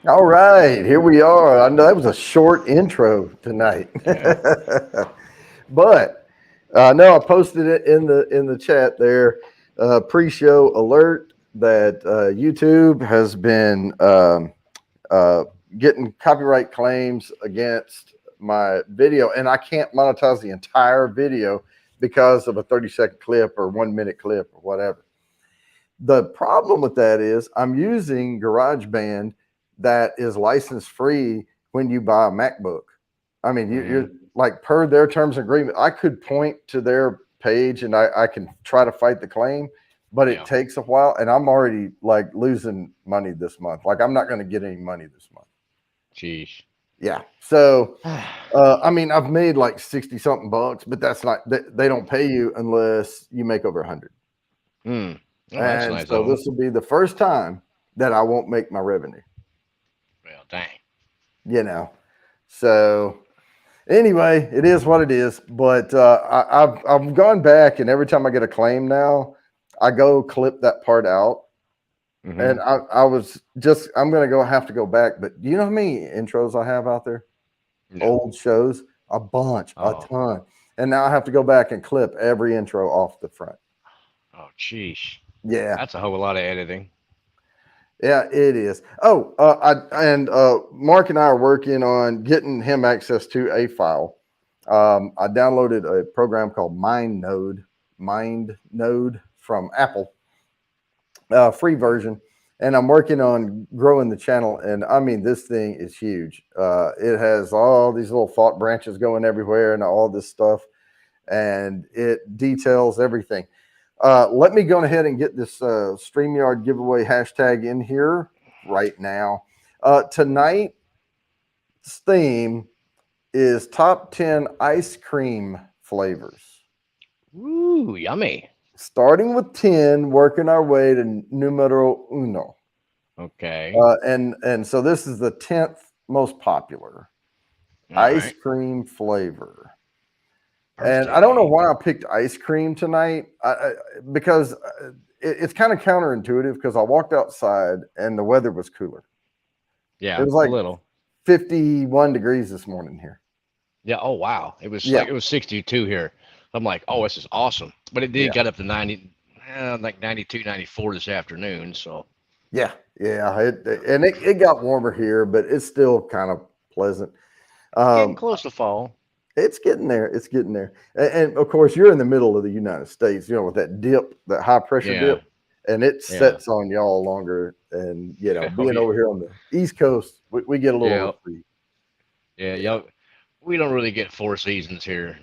All right, here we are. I know that was a short intro tonight, Yeah. but no, I posted it in the chat there. Pre-show alert that YouTube has been uh, getting copyright claims against my video, and I can't monetize the entire video because of a 30-second clip or 1 minute clip or whatever. The problem with that is I'm using GarageBand that is license free when you buy a MacBook. I mean, Hmm. you're like per their terms of agreement. I could point to their page and I can try to fight the claim, but it Yeah. takes a while, and I'm already like losing money this month. Like I'm not going to get any money this month. Jeez. Yeah. So, I mean, I've made like 60 something bucks, but that's not, they don't pay you unless you make over 100. Hmm. Oh, that's And nice so of them. this will be the first time that I won't make my revenue, Well, dang. you know. So anyway, it is what it is. But I've gone back, and every time I get a claim now, I go clip that part out. Hmm. And I was just I'm gonna go have to go back. But do you know how many intros I have out there? No. Old shows, a bunch, a Oh. ton. And now I have to go back and clip every intro off the front. Oh, jeez. Yeah. That's a whole lot of editing. Yeah, it is. Oh, Mark and I are working on getting him access to a file. I downloaded a program called MindNode from Apple, free version, and I'm working on growing the channel. And I mean, this thing is huge. It has all these little thought branches going everywhere, and all this stuff, and it details everything. Let me go ahead and get this StreamYard giveaway hashtag in here right now. Tonight's theme is top 10 ice cream flavors. Ooh, yummy. Starting with 10, working our way to numero uno. Okay. And so this is the 10th most popular All ice right. cream flavor. And I Birthday don't know cake. why I picked ice cream tonight, because it's kind of counterintuitive because I walked outside and the weather was cooler. It Yeah, was a like little. 51 degrees this morning here. Yeah. Oh, wow. Yeah, It was 62 here. I'm like, oh, this is awesome. But it did yeah, get up to 90, like 92, 94 this afternoon. So yeah, yeah. It got warmer here, but it's still kind of pleasant. getting Um, close to fall. it's getting there. It's getting there. And of course, you're in the middle of the United States, with that dip, that high pressure dip, Yeah. and it Yeah. sets on y'all longer. And, Oh, being yeah. over here on the East Coast, we get a little Yeah. reprieve. Yeah. Yeah. Y'all, we don't really get four seasons here.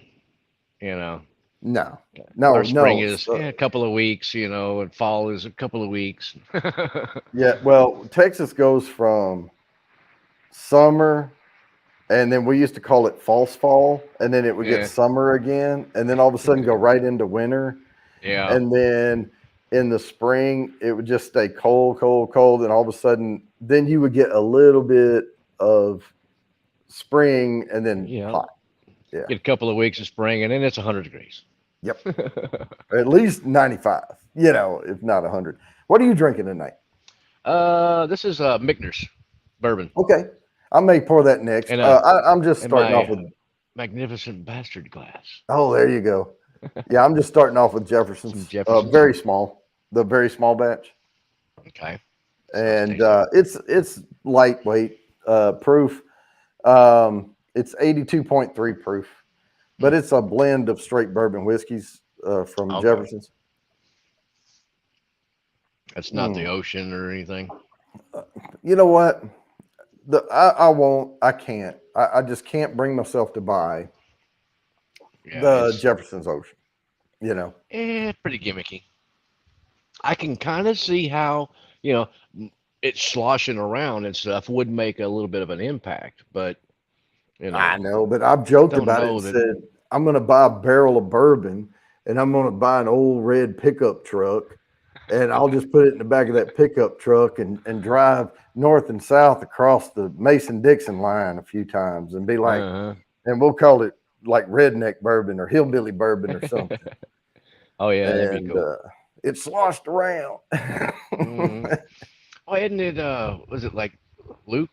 You know, No, our no, spring no. is a couple of weeks, and fall is a couple of weeks. Yeah. Well, Texas goes from summer, and then we used to call it false fall, and then it would get Yeah. summer again, and then all of a sudden go right into winter, Yeah. and then in the spring it would just stay cold, cold, cold, and all of a sudden then you would get a little bit of spring and then Yeah. hot. Yeah. Get a couple of weeks of spring and then it's 100 degrees. Yep. At least 95, if not 100. What are you drinking tonight? This is Michner's bourbon Okay. I may pour that next. and I'm just in starting off my with, magnificent bastard glass. oh, there you go. Yeah, I'm just starting off with Some Jefferson's, Jefferson's. very small, the very small batch. Okay. Sounds And tasty. it's lightweight, proof. It's 82.3 proof, but Mm. it's a blend of straight bourbon whiskeys from Okay. Jefferson's. It's not the Mm. ocean or anything. You know what? I won't. I can't. I just can't bring myself to buy Yeah, the it's Jefferson's Ocean. You know. pretty gimmicky. I can kind of see how, you know, it's sloshing around and stuff would make a little bit of an impact, but, you I know, know, but I've joked don't about it know and that. said I'm going to buy a barrel of bourbon, and I'm going to buy an old red pickup truck, and I'll just put it in the back of that pickup truck and drive north and south across the Mason Dixon line a few times and be like, Uh-huh. and we'll call it like redneck bourbon or hillbilly bourbon or something. Oh yeah, that'd be And cool. it sloshed around. Hmm. Oh, isn't it? Was it like Luke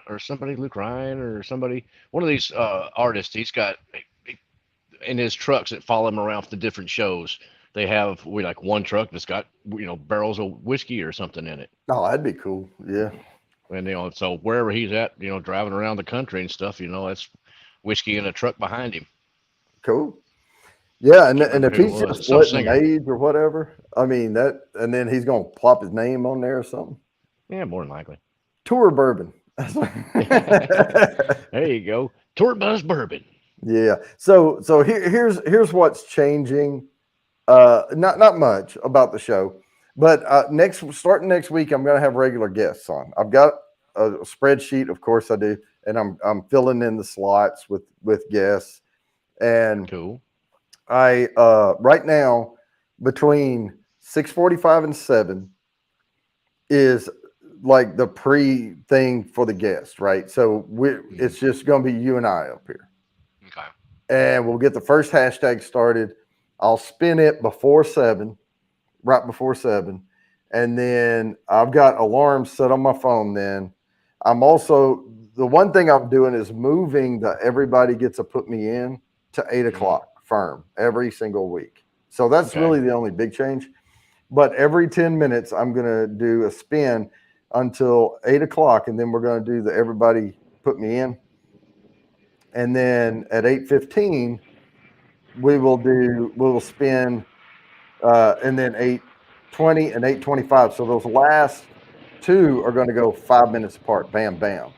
or somebody, Luke Ryan or somebody, one of these artists. He's got in his trucks that follow him around for the different shows. They have we like one truck that's got barrels of whiskey or something in it. Oh, that'd be cool. Yeah, And so wherever he's at, driving around the country and stuff, that's whiskey in a truck behind him. cool. Yeah, and Can't and remember if who he's it was. just It's some splitting an singer. age or whatever, I mean that, and then he's gonna plop his name on there or something. Yeah, more than likely. Tour bourbon. There you go. Tour bus bourbon. Yeah. So here's what's changing. Not much about the show, but next starting next week, I'm going to have regular guests on. I've got a spreadsheet, of course I do, and I'm filling in the slots with guests. And Cool. I right now between 6:45 and 7 is like the pre thing for the guest, right? So Mhm. it's just going to be you and I up here, Okay. and we'll get the first hashtag started. I'll spin it before 7, right before 7, and then I've got alarms set on my phone. Then I'm also the one thing I'm doing is moving the everybody gets to put me in to 8 o'clock firm every single week. So that's Okay. really the only big change. But every 10 minutes, I'm going to do a spin until 8 o'clock, and then we're going to do the everybody put me in. And then at 8:15, we will spin, and then 8:20 and 8:25. So those last two are going to go 5 minutes apart, bam, bam,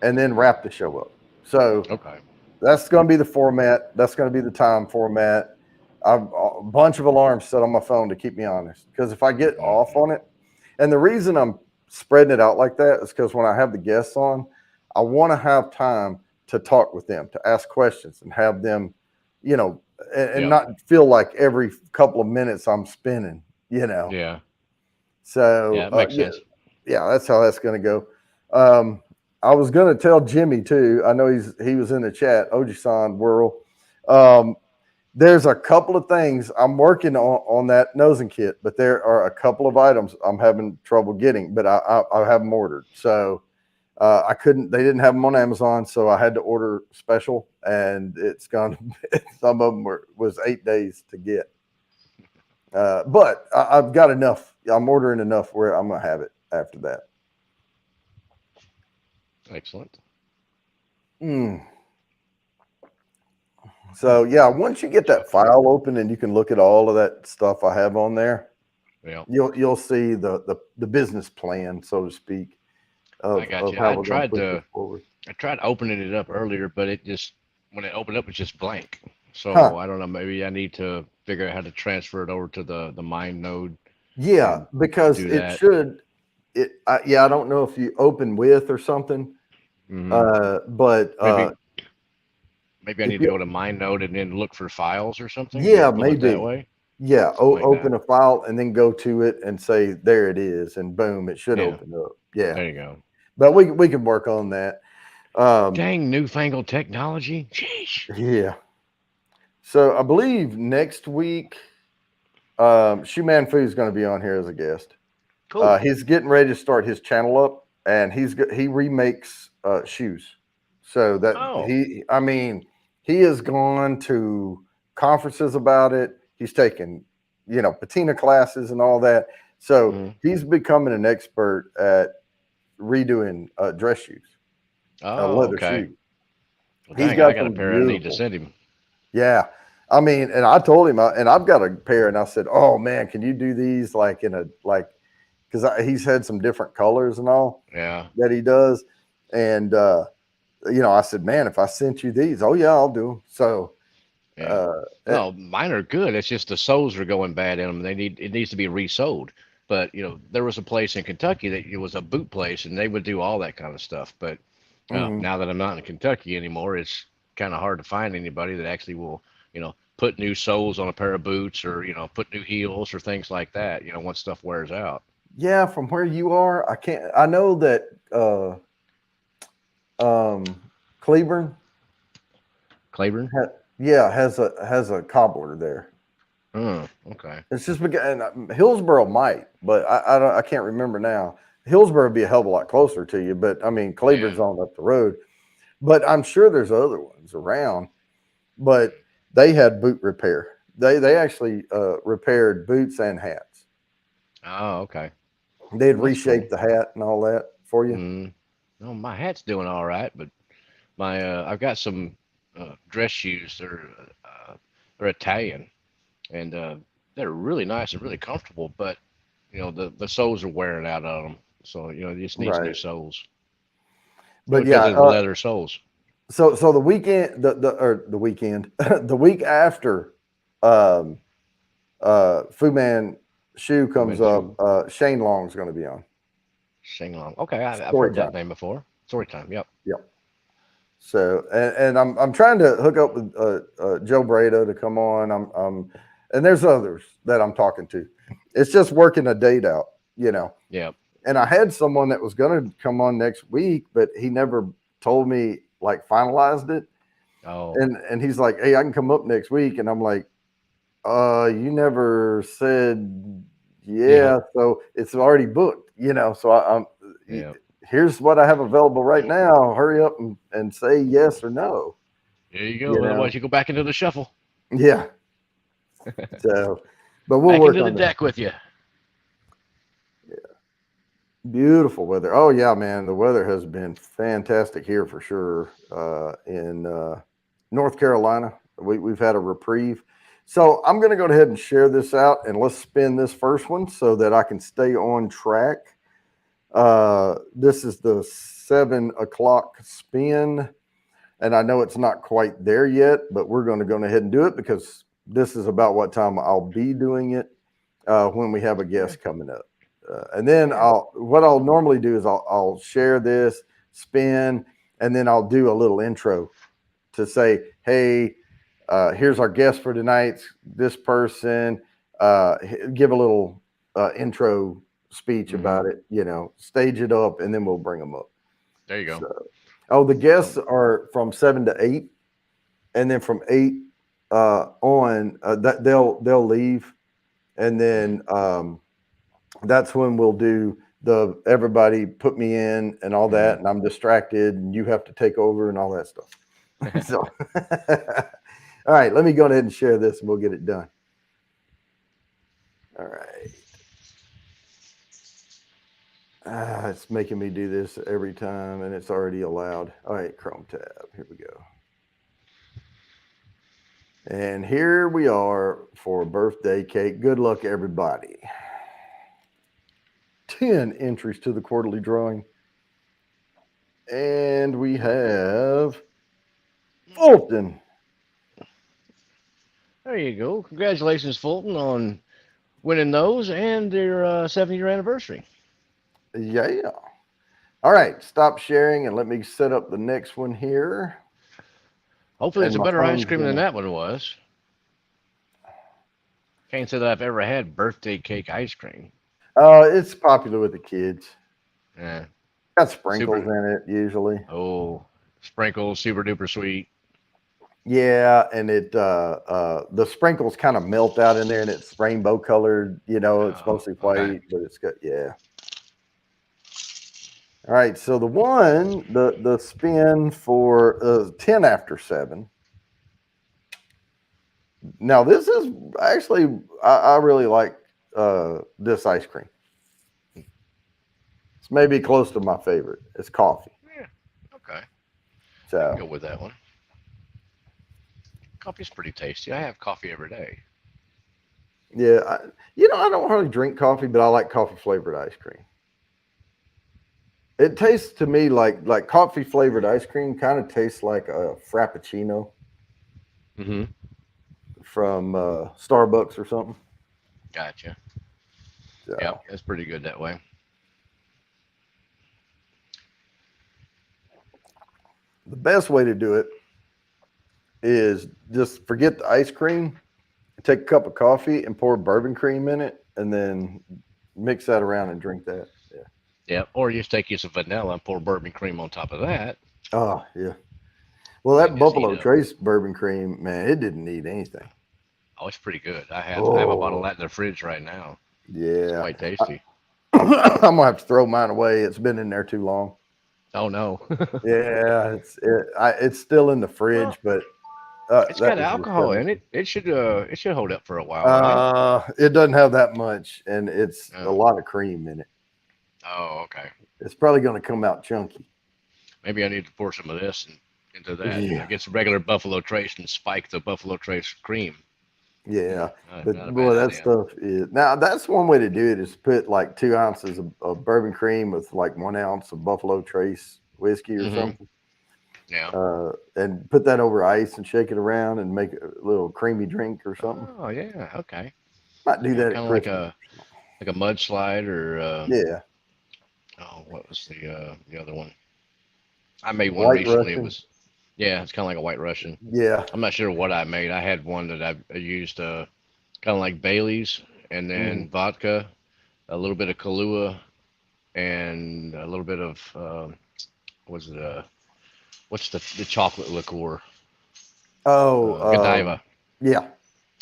and then wrap the show up. So Okay. that's going to be the format. That's going to be the time format. I've a bunch of alarms set on my phone to keep me honest. Because if I get off Okay. on it, and the reason I'm spreading it out like that is because when I have the guests on, I want to have time to talk with them, to ask questions, and have them, you know, and Yep. not feel like every couple of minutes I'm spinning, you know. Yeah. Yeah, So it makes yeah, sense. yeah, that's how that's going to go. Um, I was going to tell Jimmy too. I know he was in the chat. Ojisan Whirl. Um, there's a couple of things I'm working on that nosing kit, but there are a couple of items I'm having trouble getting, but I have them ordered. So I couldn't. They didn't have them on Amazon, so I had to order special, and it's gone. Some of them was 8 days to get. But I've got enough. I'm ordering enough where I'm gonna have it after that. Excellent. Mm. So yeah, once you get that Chocolate. file open and you can look at all of that stuff I have on there, Yeah. you'll see the business plan, so to speak, I got of you. how we're gonna push this forward. I tried opening it up earlier, but it just when it opened up, it's just blank. So Huh? I don't know. Maybe I need to figure out how to transfer it over to the mine node Yeah, and because do it that. should. Yeah, I don't know if you open with or something, Hmm. but Maybe maybe I if need to you, go to mine node and then look for files or something. yeah, Pull it that maybe. way, Yeah, something like that. open a file and then go to it and say there it is, and boom, it should Yeah. open up. Yeah, There you go. but we can work on that. Um, Dang newfangled technology. Sheesh. yeah. So I believe next week, Shoe Man Fu is going to be on here as a guest. Cool. He's getting ready to start his channel up, and he remakes shoes. So that Oh. I mean, he has gone to conferences about it. He's taken, patina classes and all that. So Hmm. he's becoming an expert at redoing dress shoes, Oh, leather okay. shoes. Well, He's dang, I got got a some pair I need to beautiful. send him. Yeah. I mean, and I told him, and I've got a pair, and I said, "Oh man, can you do these like in a like?" Because he's had some different colors and all Yeah. that he does, and I said, "Man, if I sent you these, oh yeah, I'll do them." So, Yeah. uh, eh, No, mine are good. It's just the soles are going bad in them. It needs to be resoled. But there was a place in Kentucky that it was a boot place, and they would do all that kind of stuff. But mhm. now that I'm not in Kentucky anymore, it's kind of hard to find anybody that actually will, put new soles on a pair of boots or put new heels or things like that. Once stuff wears out. Yeah, from where you are, I can't. I know that Cleburne, Claiborne. yeah, has a cobbler there. Oh, okay. It's just because and Hillsboro might, but I don't. I can't remember now. Hillsborough would be a hell of a lot closer to you, but I mean, Yeah. Claiborne's on up the road. But I'm sure there's other ones around. But they had boot repair. They actually repaired boots and hats. Oh, okay. They'd Well, that's cool. reshape the hat and all that for you. Mm. No, my hat's doing all right, but my I've got some dress shoes. They're Italian, and they're really nice and really comfortable. But the soles are wearing out on them, so it just needs new Right. soles. But Because yeah, of the leather soles. so the weekend, the weekend, the week after, um, Fu Man Shoe Fu comes up, Manchu, Shane Long's going to be on sing along. Okay, I've story heard that time. name before. Story time. Yep. Yep. So and I'm trying to hook up with Joe Brado to come on. And there's others that I'm talking to. It's just working a date out, you know. Yep. And I had someone that was going to come on next week, but he never told me like finalized it. Oh, And he's like, "Hey, I can come up next week," and I'm like, you never said yeah. yeah, so it's already booked, you know. So Yeah. here's what I have available right now. Hurry up and say yes or no, There you go. you Otherwise, know. you go back into the shuffle, Yeah. So, but we'll back work into the on that. deck with you. Beautiful weather. Oh yeah, man, the weather has been fantastic here for sure. In North Carolina, we've had a reprieve. So I'm going to go ahead and share this out, and let's spin this first one so that I can stay on track. This is the 7 o'clock spin, and I know it's not quite there yet, but we're going to go ahead and do it because this is about what time I'll be doing it when we have a Yeah. guest coming up. And then Yeah. what I'll normally do is I'll share this spin, and then I'll do a little intro to say, hey, here's our guest for tonight. This person, give a little intro speech Mm-hmm. about it, you know, stage it up, and then we'll bring them up. There you go. So, oh, the guests So, are from 7 to 8, and then from 8 on, that they'll leave, and then that's when we'll do the everybody put me in and all mm-hmm. that, and I'm distracted, and you have to take over and all that stuff. So, all right, let me go ahead and share this, and we'll get it done. All right. It's making me do this every time, and it's already allowed. All right, Chrome tab. Here we go. And here we are for birthday cake. Good luck, everybody. 10 entries to the quarterly drawing. And we have Fulton. there you go. Congratulations, Fulton, on winning those and their 7-year anniversary. Yeah. All right, stop sharing and let me set up the next one here. Hopefully, it's And a my better ice phone's cream than gonna. that one was. Can't say that I've ever had birthday cake ice cream. It's popular with the kids. Yeah. Got sprinkles Super. in it usually. Oh, sprinkles, super duper sweet. Yeah, and the sprinkles kind of melt out in there, and it's rainbow colored. You know, it's Oh, mostly okay. white, but it's got yeah. All right, so the spin for 10 after 7. Now this is actually I really like this ice cream. It's maybe close to my favorite. It's coffee. Yeah. Okay. I can So go with that one. Coffee's pretty tasty. I have coffee every day. yeah, I don't hardly drink coffee, but I like coffee flavored ice cream. It tastes to me like coffee flavored ice cream kind of tastes like a frappuccino Mm-hmm. from Starbucks or something. Gotcha. Yep, So that's pretty good that way. the best way to do it is just forget the ice cream, take a cup of coffee and pour bourbon cream in it, and then mix that around and drink that. Yeah. Yep. Or you just take you some vanilla and pour bourbon cream on top of that, Oh yeah. Well, and that just heat Buffalo it up. Trace bourbon cream, man, it didn't need anything. Oh, it's pretty good. I have a bottle of Oh that in the fridge right now. It's yeah. quite tasty. I'm gonna have to throw mine away. It's been in there too long. Oh no. Yeah, it's still in the Well, fridge, but it's that got was just alcohol coming. in it. It should hold up for a while, right? It doesn't have that much, and it's a Oh. lot of cream in it. Oh, okay. It's probably going to come out chunky. Maybe I need to pour some of this into that. Yeah, Get some regular Buffalo Trace and spike the Buffalo Trace cream. yeah. But Not a bad boy, that idea. stuff is now. That's one way to do it is put like 2 ounces of bourbon cream with like 1 ounce of Buffalo Trace whiskey or Hmm. something, Yeah. and put that over ice and shake it around and make a little creamy drink or something. Oh yeah. Okay. Might do Yeah. that Kind at of like Christmas. a mudslide or Yeah, oh, what was the other one? I made one White recently. It Russian. was yeah. It's kind of like a White Russian. Yeah. I'm not sure what I made. I had one that I used kind of like Bailey's and Mhm. then vodka, a little bit of Kahlua, and a little bit of was it what's the chocolate liqueur? Oh, Godiva. yeah.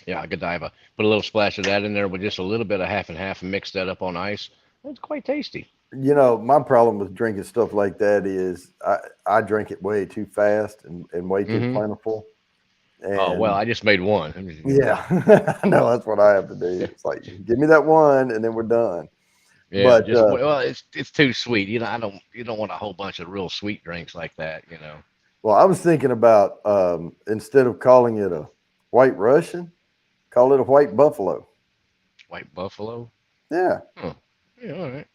Yeah, Godiva. Put a little splash of that in there with just a little bit of half and half and mix that up on ice. It's quite tasty. My problem with drinking stuff like that is I drink it way too fast and way too Hmm. plentiful. Oh well, And I just made one. I mean, yeah, I know that's what I have to do. It's like, give me that one and then we're done. yeah, But just well, it's too sweet. I don't you don't want a whole bunch of real sweet drinks like that. well, I was thinking about instead of calling it a white Russian, call it a white buffalo. White Buffalo. Yeah, Huh. Yeah, all right,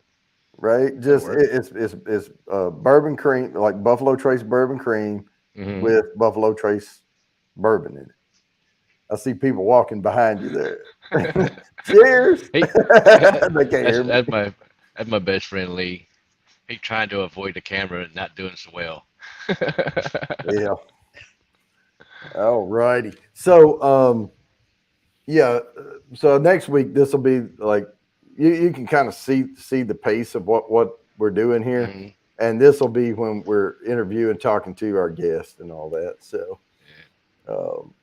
right. that'll Just work. it's bourbon cream, like Buffalo Trace bourbon cream Hmm. with Buffalo Trace bourbon in it. I see people walking behind you there. Cheers. He They can't hear me. that's my best friend Lee. He trying to avoid the camera and not doing so well. Yeah. All righty. So, yeah. So next week this will be like you can kind of see the pace of what we're doing here, Hmm. and this will be when we're interviewing, talking to our guests and all that. So, um,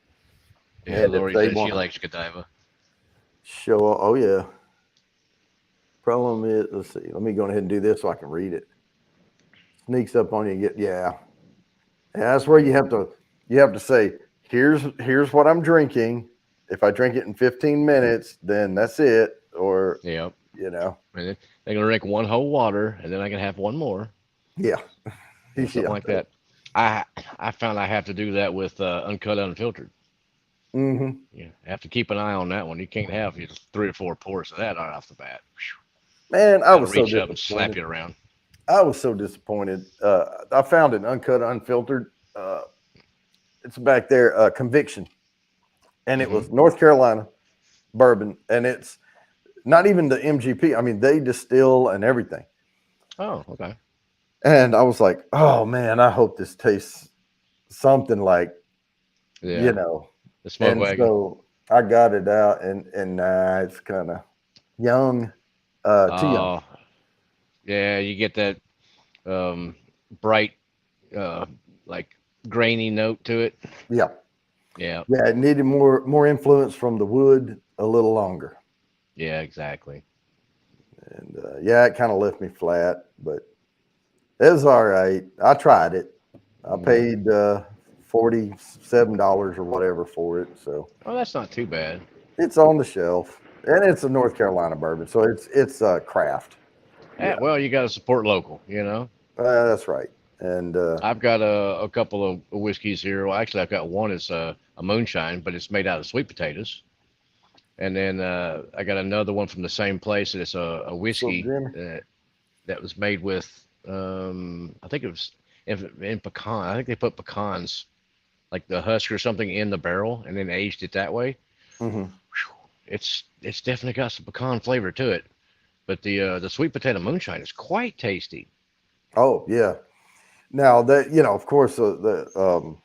Yeah, and if Lori they says she want to likes Godiva. show up, oh yeah. Problem is, let's see. Let me go ahead and do this so I can read it. Sneaks up on you. And get yeah. And that's where you have to say, here's what I'm drinking. If I drink it in 15 minutes, then that's it. Or, Yep. you know, And then they're gonna drink one whole water, and then I can have one more. yeah. Something Yeah. like that. I I found I have to do that with uncut unfiltered. Hmm. Yeah, I have to keep an eye on that one. You can't have just 3 or 4 pours of that right off the bat. Man, I That'll was so reach up and slap disappointed. you around. I was so disappointed. I found an uncut, unfiltered. It's back there, Conviction, and it Hmm. was North Carolina bourbon, and it's not even the MGP. I mean, they distill and everything. Oh, okay. And I was like, oh man, I hope this tastes something like, you Yeah, know. the smoke And wagon. so I got it out, and it's kind of young, too young. Oh, yeah. You get that um, bright, uh, like grainy note to it. Yeah, Yeah, yeah. It needed more influence from the wood, a little longer. yeah, exactly. And yeah, it kind of left me flat, but it was all right. I tried it. I Hmm. paid $47 or whatever for it, so Oh, that's not too bad. it's on the shelf, and it's a North Carolina bourbon, so it's craft. Yeah, Well, you got to support local. that's right. And I've got a couple of whiskeys here. Well, actually, I've got one. It's a moonshine, but it's made out of sweet potatoes. And then I got another one from the same place. And it's a so whiskey Jimmy, that was made with, I think it was in pecan. I think they put pecans, like the husk or something, in the barrel and then aged it that way. hmm, It's definitely got some pecan flavor to it. But the sweet potato moonshine is quite tasty. oh yeah. Now that of course, the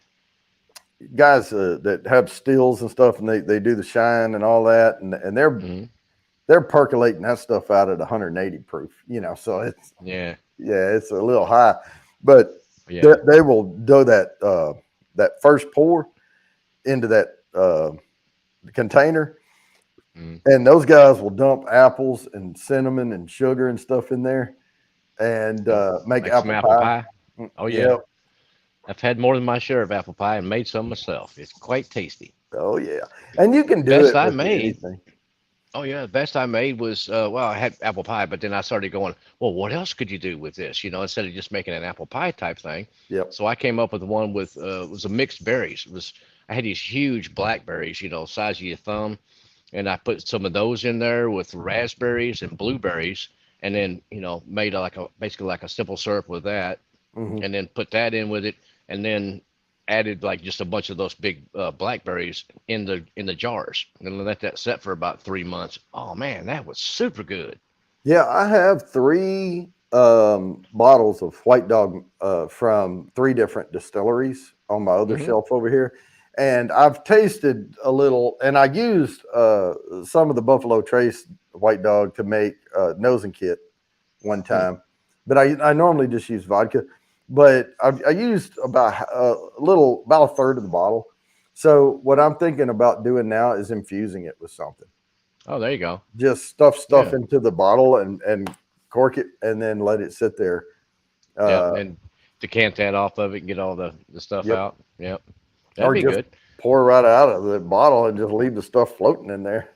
guys that have stills and stuff, and they do the shine and all that, and Hmm. they're percolating that stuff out at 180 proof. So it's Yeah, yeah, it's a little high, but they, yeah. they will do that first pour into that container, Mm. and those guys will dump apples and cinnamon and sugar and stuff in there and Yep. make Make some apple apple pie. pie. Oh Yep. yeah, I've had more than my share of apple pie and made some myself. It's quite tasty. Oh yeah, and you can do Best it I with made. anything. Oh yeah, the best I made was well, I had apple pie, but then I started going, well, what else could you do with this? Instead of just making an apple pie type thing. Yep. So I came up with one with it was a mixed berries. It was I had these huge blackberries, size of your thumb, and I put some of those in there with raspberries and blueberries, and then made like a basically like a simple syrup with that, Hmm. and then put that in with it, and then added like just a bunch of those big blackberries in the jars, and let that set for about 3 months. Oh man, that was super good. Yeah, I have three bottles of White Dog from three different distilleries on my other Hmm. shelf over here. And I've tasted a little, and I used some of the Buffalo Trace White Dog to make nose and kit one time. But I normally just use vodka. But I used about about a third of the bottle. So what I'm thinking about doing now is infusing it with something. Oh, there you go. Just stuff Yeah, into the bottle and cork it and then let it sit there. yep. Uh, And decant that off of it and get all the stuff yep. out. Yep, that'd Or be just good. pour right out of the bottle and just leave the stuff floating in there.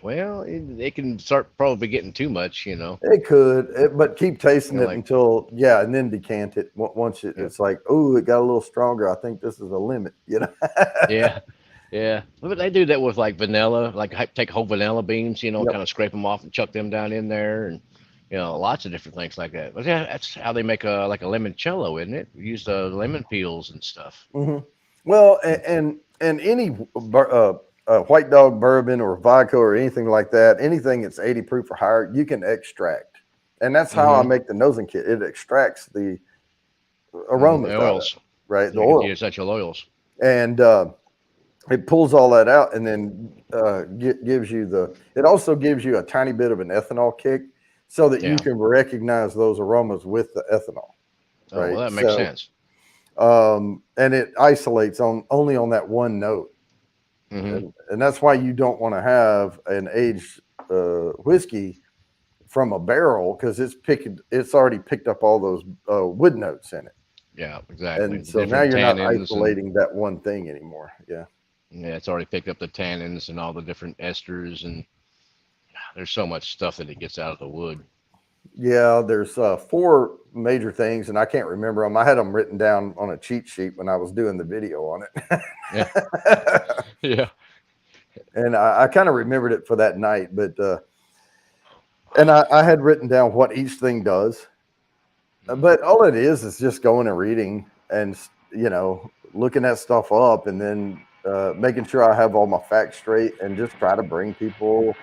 Well, it can start probably getting too much. It could, but keep tasting it Like, until yeah, and then decant it. Once yep. it's like, oh, it got a little stronger. I think this is a limit. You know. Yeah, yeah. But they do that with like vanilla, like take whole vanilla beans, Yep. kind of scrape them off and chuck them down in there, and lots of different things like that. But yeah, that's how they make a limoncello, isn't it? Use the lemon peels and stuff. Hmm. Well, and any white dog bourbon or vodka or anything like that, anything that's 80 proof or higher, you can extract, and that's how I Mm-hmm. make the nosing kit. It extracts the Mm-hmm. aromas out of it, Oils. right? The You can oil, use essential oils. and it pulls all that out, and then gives you the. It also gives you a tiny bit of an ethanol kick, so that you Yeah. can recognize those aromas with the ethanol, Oh right? well, that makes So sense. and it isolates on only on that one note, Mm-hmm. and that's why you don't want to have an aged whiskey from a barrel because it's already picked up all those wood notes in it, Yeah, exactly. and The so now different you're not tannins and isolating that one thing anymore. Yeah, yeah, it's already picked up the tannins and all the different esters, and there's so much stuff that it gets out of the wood. yeah. There's four major things, and I can't remember them. I had them written down on a cheat sheet when I was doing the video on Yeah. it. Yeah. And I kind of remembered it for that night, but and I had written down what each thing does. Mm-hmm. But all it is just going and reading and looking that stuff up, and then making sure I have all my facts straight, and just try to bring people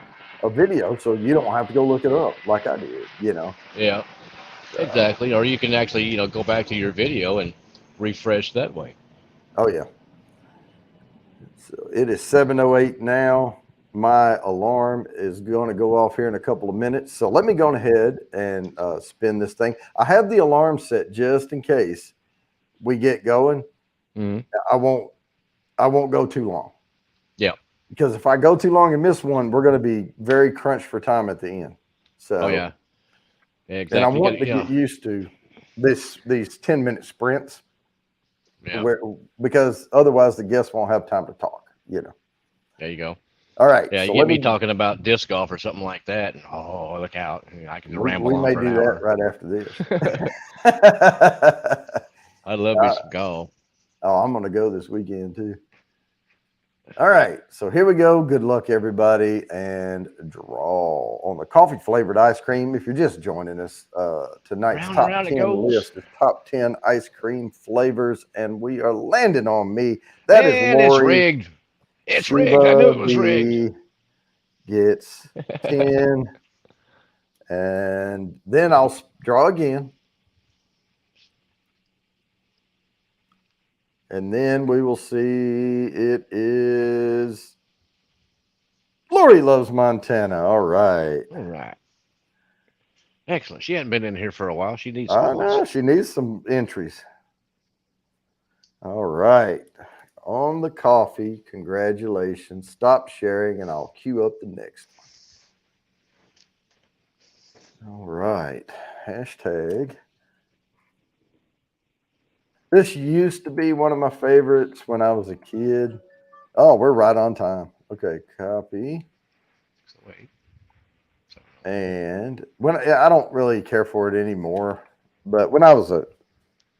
a video so you don't have to go look it up like I did. Yeah. So, Exactly. Or you can actually, go back to your video and refresh that way. oh yeah. So it is 7:08 now. My alarm is going to go off here in a couple of minutes. So let me go ahead and spin this thing. I have the alarm set just in case we get going. Hmm. I won't I won't go too long. Yeah. Because if I go too long and miss one, we're going to be very crunched for time at the end. Oh So, yeah. Yeah, and I exactly. You got want to, to get used to these 10-minute sprints yeah. where because otherwise the guests won't have time to talk. There you go. All right, Yeah, you so get me talking about disc golf or something like that, and oh, look out! I can ramble we on may for an do that hour. right after this. I love me some golf. Oh, I'm going to go this weekend too. All right, so here we go. Good luck, everybody, and draw on the coffee flavored ice cream. If you're just joining us, tonight's Round and top round it 10 goes, list is top 10 ice cream flavors, and we are landing on me. That is and it's Lori. rigged. It's rigged. I knew Shiva it was rigged. B gets 10, and then I'll draw again, and then we will see. It is Lori loves Montana. All right. All right, excellent. She hadn't been in here for a while. She needs I calls. know she needs some entries. All right. on the coffee. Congratulations. Stop sharing and I'll queue up the next one. All right. Hashtag. This used to be one of my favorites when I was a kid. Oh, we're right on time. Okay, copy. So wait. So, And when I don't really care for it anymore, but when I was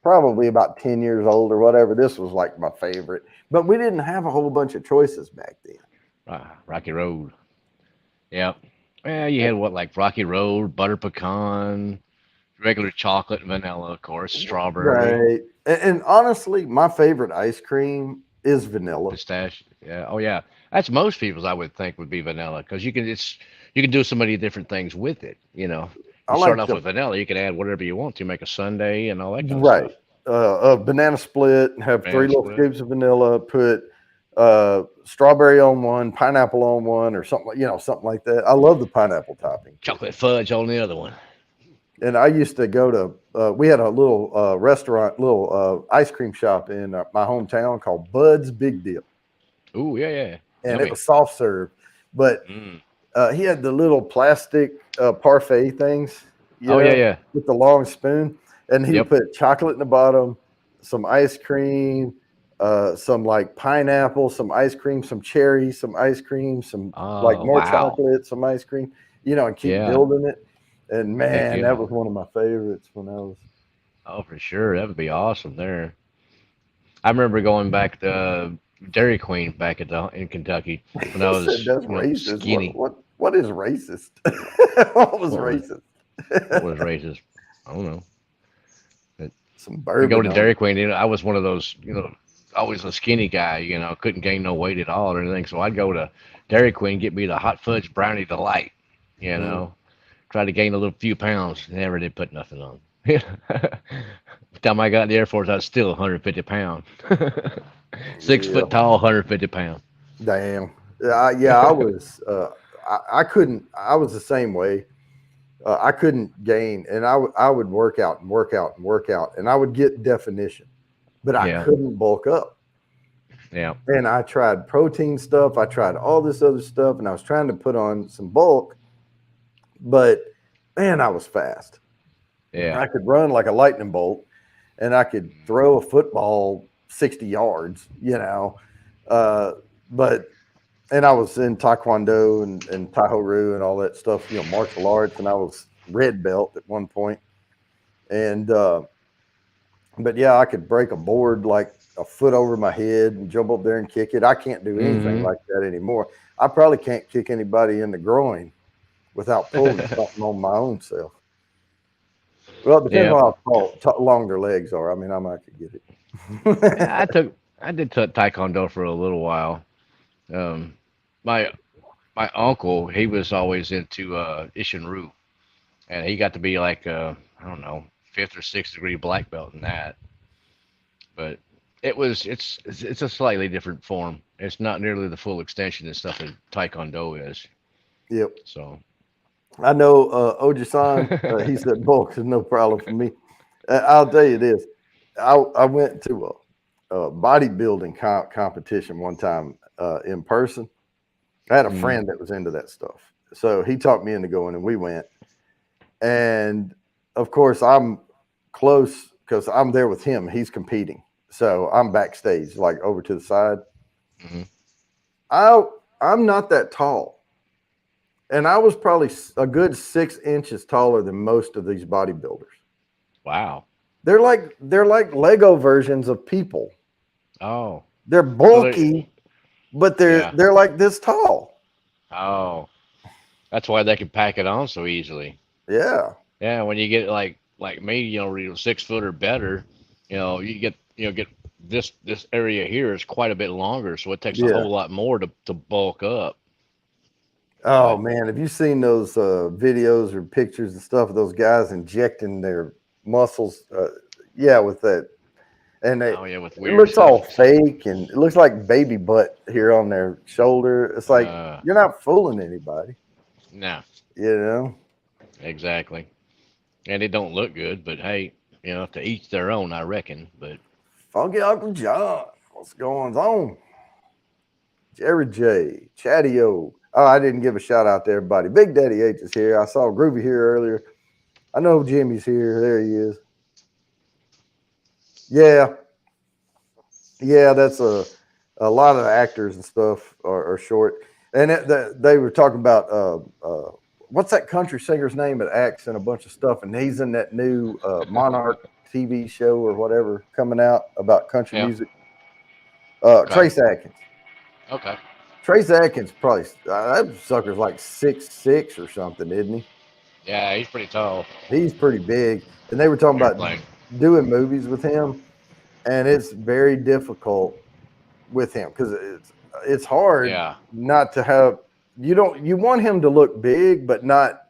probably about 10 years old or whatever, this was like my favorite. But we didn't have a whole bunch of choices back then. Rocky Road. Yep. Yeah, you had what like Rocky Road, butter pecan, regular chocolate, vanilla, of course, strawberry, Right. And honestly, my favorite ice cream is vanilla. pistachio. Yeah. Oh yeah. That's most people's I would think would be vanilla because you can do so many different things with it. I You start like off the with vanilla, you can add whatever you want to, make a sundae and all that kind of right. stuff. A banana split, have three Banana little split. scoops of vanilla, put strawberry on one, pineapple on one, or something, something like that. I love the pineapple topping too. Chocolate fudge on the other one. And I used to go to, we had a little restaurant, little ice cream shop in my hometown called Bud's Big Deal. Ooh, yeah, yeah. And it Yummy. was soft serve. But Mm. he had the little plastic parfait things, Oh yeah, yeah. with the long spoon. And he would Yep. put chocolate in the bottom, some ice cream, some like pineapple, some ice cream, some cherry, some ice cream, some like Oh more wow. chocolate, some ice cream, and keep Yeah. building it. And Heck man, that yeah. was one of my favorites when I was. Oh, for sure. That would be awesome there. I remember going back to Dairy Queen back in Kentucky when I He said was, that's racist. What skinny. what what is racist? What was What was racist? what was racist? I don't know. But Some we go bourbon to on Dairy it. Queen. I was one of those, always a skinny guy. Couldn't gain no weight at all or anything. So I'd go to Dairy Queen, get me the hot fudge brownie delight. You Mm, know, try to gain a little few pounds. Never did put nothing on. By the time I got in the Air Force, I was still 150 pounds. Six yeah, foot tall, 150 pounds. damn. Yeah, I was. I couldn't. I was the same way. I couldn't gain, and I would work out and work out and work out, and I would get definition, but I Yeah, couldn't bulk up. yeah, And I tried protein stuff. I tried all this other stuff, and I was trying to put on some bulk, but man, I was fast. yeah. I could run like a lightning bolt, and I could throw a football 60 yards, Uh, but and I was in Taekwondo and Taihoru and all that stuff, martial arts, and I was red belt at one point. And but yeah, I could break a board like a foot over my head and jump up there and kick it. I can't do anything Hmm. like that anymore. I probably can't kick anybody in the groin without pulling something on my own self. Well, it depends Yeah. on how long their legs are. I mean, I might could get it. Yeah, I did taekwondo for a little while. Um, my my uncle, he was always into Ishinru, and he got to be like I don't know, fifth or sixth degree black belt in that. But it's a slightly different form. It's not nearly the full extension and stuff that taekwondo is. Yep. So I know Ojisan, he said bulk is no problem for me. I'll tell you this. I went to a bodybuilding competition one time in person. I had a mm, friend that was into that stuff. So he talked me into going and we went. And of course, I'm close because I'm there with him. He's competing. So I'm backstage, like over to the side. hmm. I, I'm not that tall. And I was probably a good 6 inches taller than most of these bodybuilders. Wow. They're like Lego versions of people. Oh. They're So they bulky, but they're yeah. they're like this tall. Oh. That's why they can pack it on so easily. Yeah. Yeah, when you get like me, you know, 6 foot or better, you get this area here is quite a bit longer, so it takes a Yeah. whole lot more to bulk up. Oh But man, have you seen those videos or pictures and stuff of those guys injecting their muscles? Yeah, with that, and oh yeah, with it weird looks stuff. all fake, and it looks like baby butt here on their shoulder. It's like Uh, you're not fooling anybody, no, you know. exactly. And it don't look good, but hey, to each their own, I reckon. But Funky Uncle John. What's going on? Jerry J, Chatty O. Oh, I didn't give a shout out to everybody. Big Daddy H is here. I saw Groovy here earlier. I know Jimmy's here. There he is. Yeah, yeah. That's a lot of the actors and stuff are short. And they were talking about what's that country singer's name that acts in a bunch of stuff, and he's in that new Monarch TV show or whatever coming out about country Yeah. music. Okay. Trace Atkins. Okay. Trace Atkins probably that sucker's like 6'6" or something, isn't he? Yeah, he's pretty tall. He's pretty big. And they were talking about Airplane. doing movies with him, and it's very difficult with him because it's hard Yeah. not to have you want him to look big, but not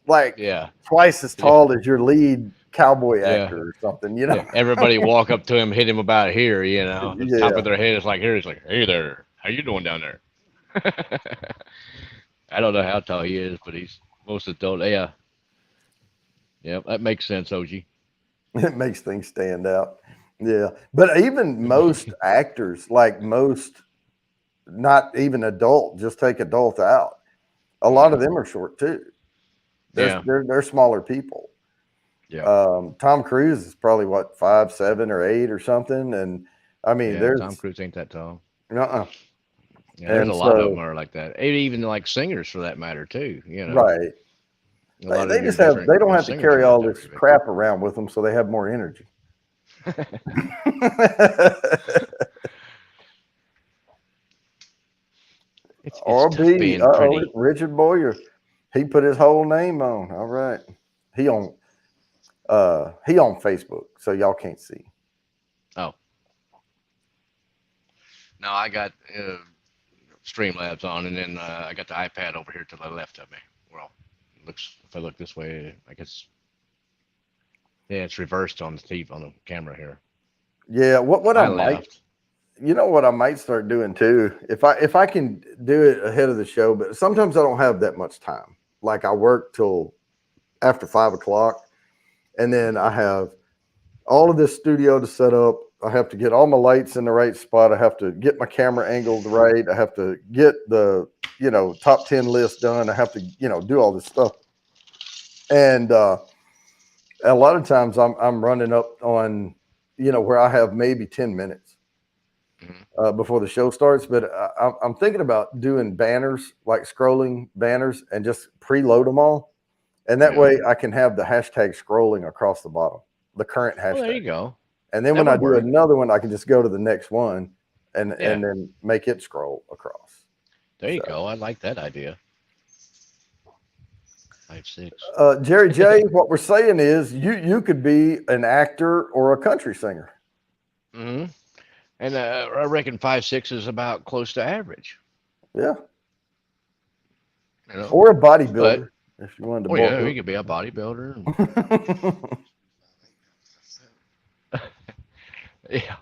like Yeah. twice as Yeah. tall as your lead cowboy Yeah. actor or something, you know? Yeah. Everybody walk up to him, hit him about here, the top Yeah. of their head is like here. He's like, hey there, how you doing down there? I don't know how tall he is, but he's most adult. Yeah. Yeah. That makes sense, OG. It makes things stand out. Yeah. But even most actors, like most not even adult, just take adult out. A lot of Hmm. them are short too. Yeah. They're smaller people. Yeah. Tom Cruise is probably what 5'7" or 8" or something, and I mean Yeah. Tom there's Cruise ain't that tall. uh Yeah, there's a and lot of them so are like that. Even like singers for that matter too. right A lot of they your just have different they don't have to singers are carry not all that this very crap around with them, so they have more energy. big. It's tough RB, being pretty. Richard Boyer, he put his whole name on. All right, he on he on Facebook, so y'all can't see. Oh no, I got Streamlabs on, and then I got the iPad over here to the left of me. Well, looks if I look this way, I guess yeah, it's reversed on the TV on the camera here. Yeah, what I My might left. what I might start doing too, if I can do it ahead of the show, but sometimes I don't have that much time. Like I work till after 5 o'clock, and then I have all of this studio to set up. I have to get all my lights in the right spot. I have to get my camera angled right. I have to get the top 10 list done. I have to do all this stuff, and a lot of times I'm running up on where I have maybe 10 minutes Hmm. before the show starts. But I'm thinking about doing banners, like scrolling banners, and just preload them all, and that Yeah. way I can have the hashtag scrolling across the bottom, the current Well, there hashtag. you go. And then That when I would do work. another one, I can just go to the next one and Yeah. then make it scroll across. There you So, go. I like that idea. 5'6". Jerry J, what we're saying is you could be an actor or a country singer. Hmm. And I reckon 5'6" is about close to average. Yeah, You know. or a But bodybuilder if you wanted to oh bulk yeah, he could be a bodybuilder. up. Yeah.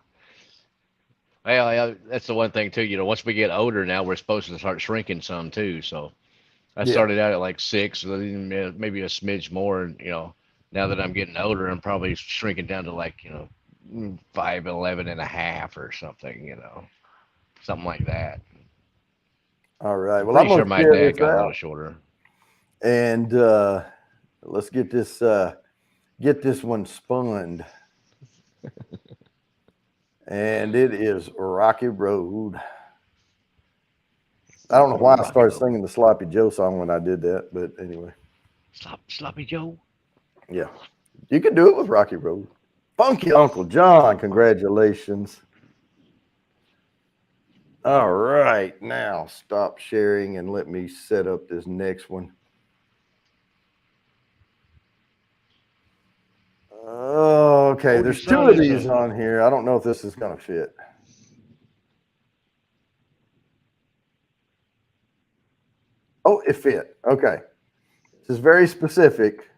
Well, yeah, that's the one thing too. Once we get older now, we're supposed to start shrinking some too. So I Yeah. started out at like 6, maybe a smidge more. And now that I'm getting older, I'm probably shrinking down to like 5'11" and a half or something. Something like that. All right. I'm Well, I'm pretty going sure to my share dad this got a little out, shorter. and let's get this one spun. And it is Rocky Road. I don't know why I Rocky started Road. singing the Sloppy Joe song when I did that, but anyway, Sloppy Joe. yeah, you can do it with Rocky Road. Funky Uncle John, congratulations. All right, now stop sharing and let me set up this next one. Okay, Oh, your there's two son of is these on here. I don't know if this is going to fit. Oh, it fit. Okay. This is very specific.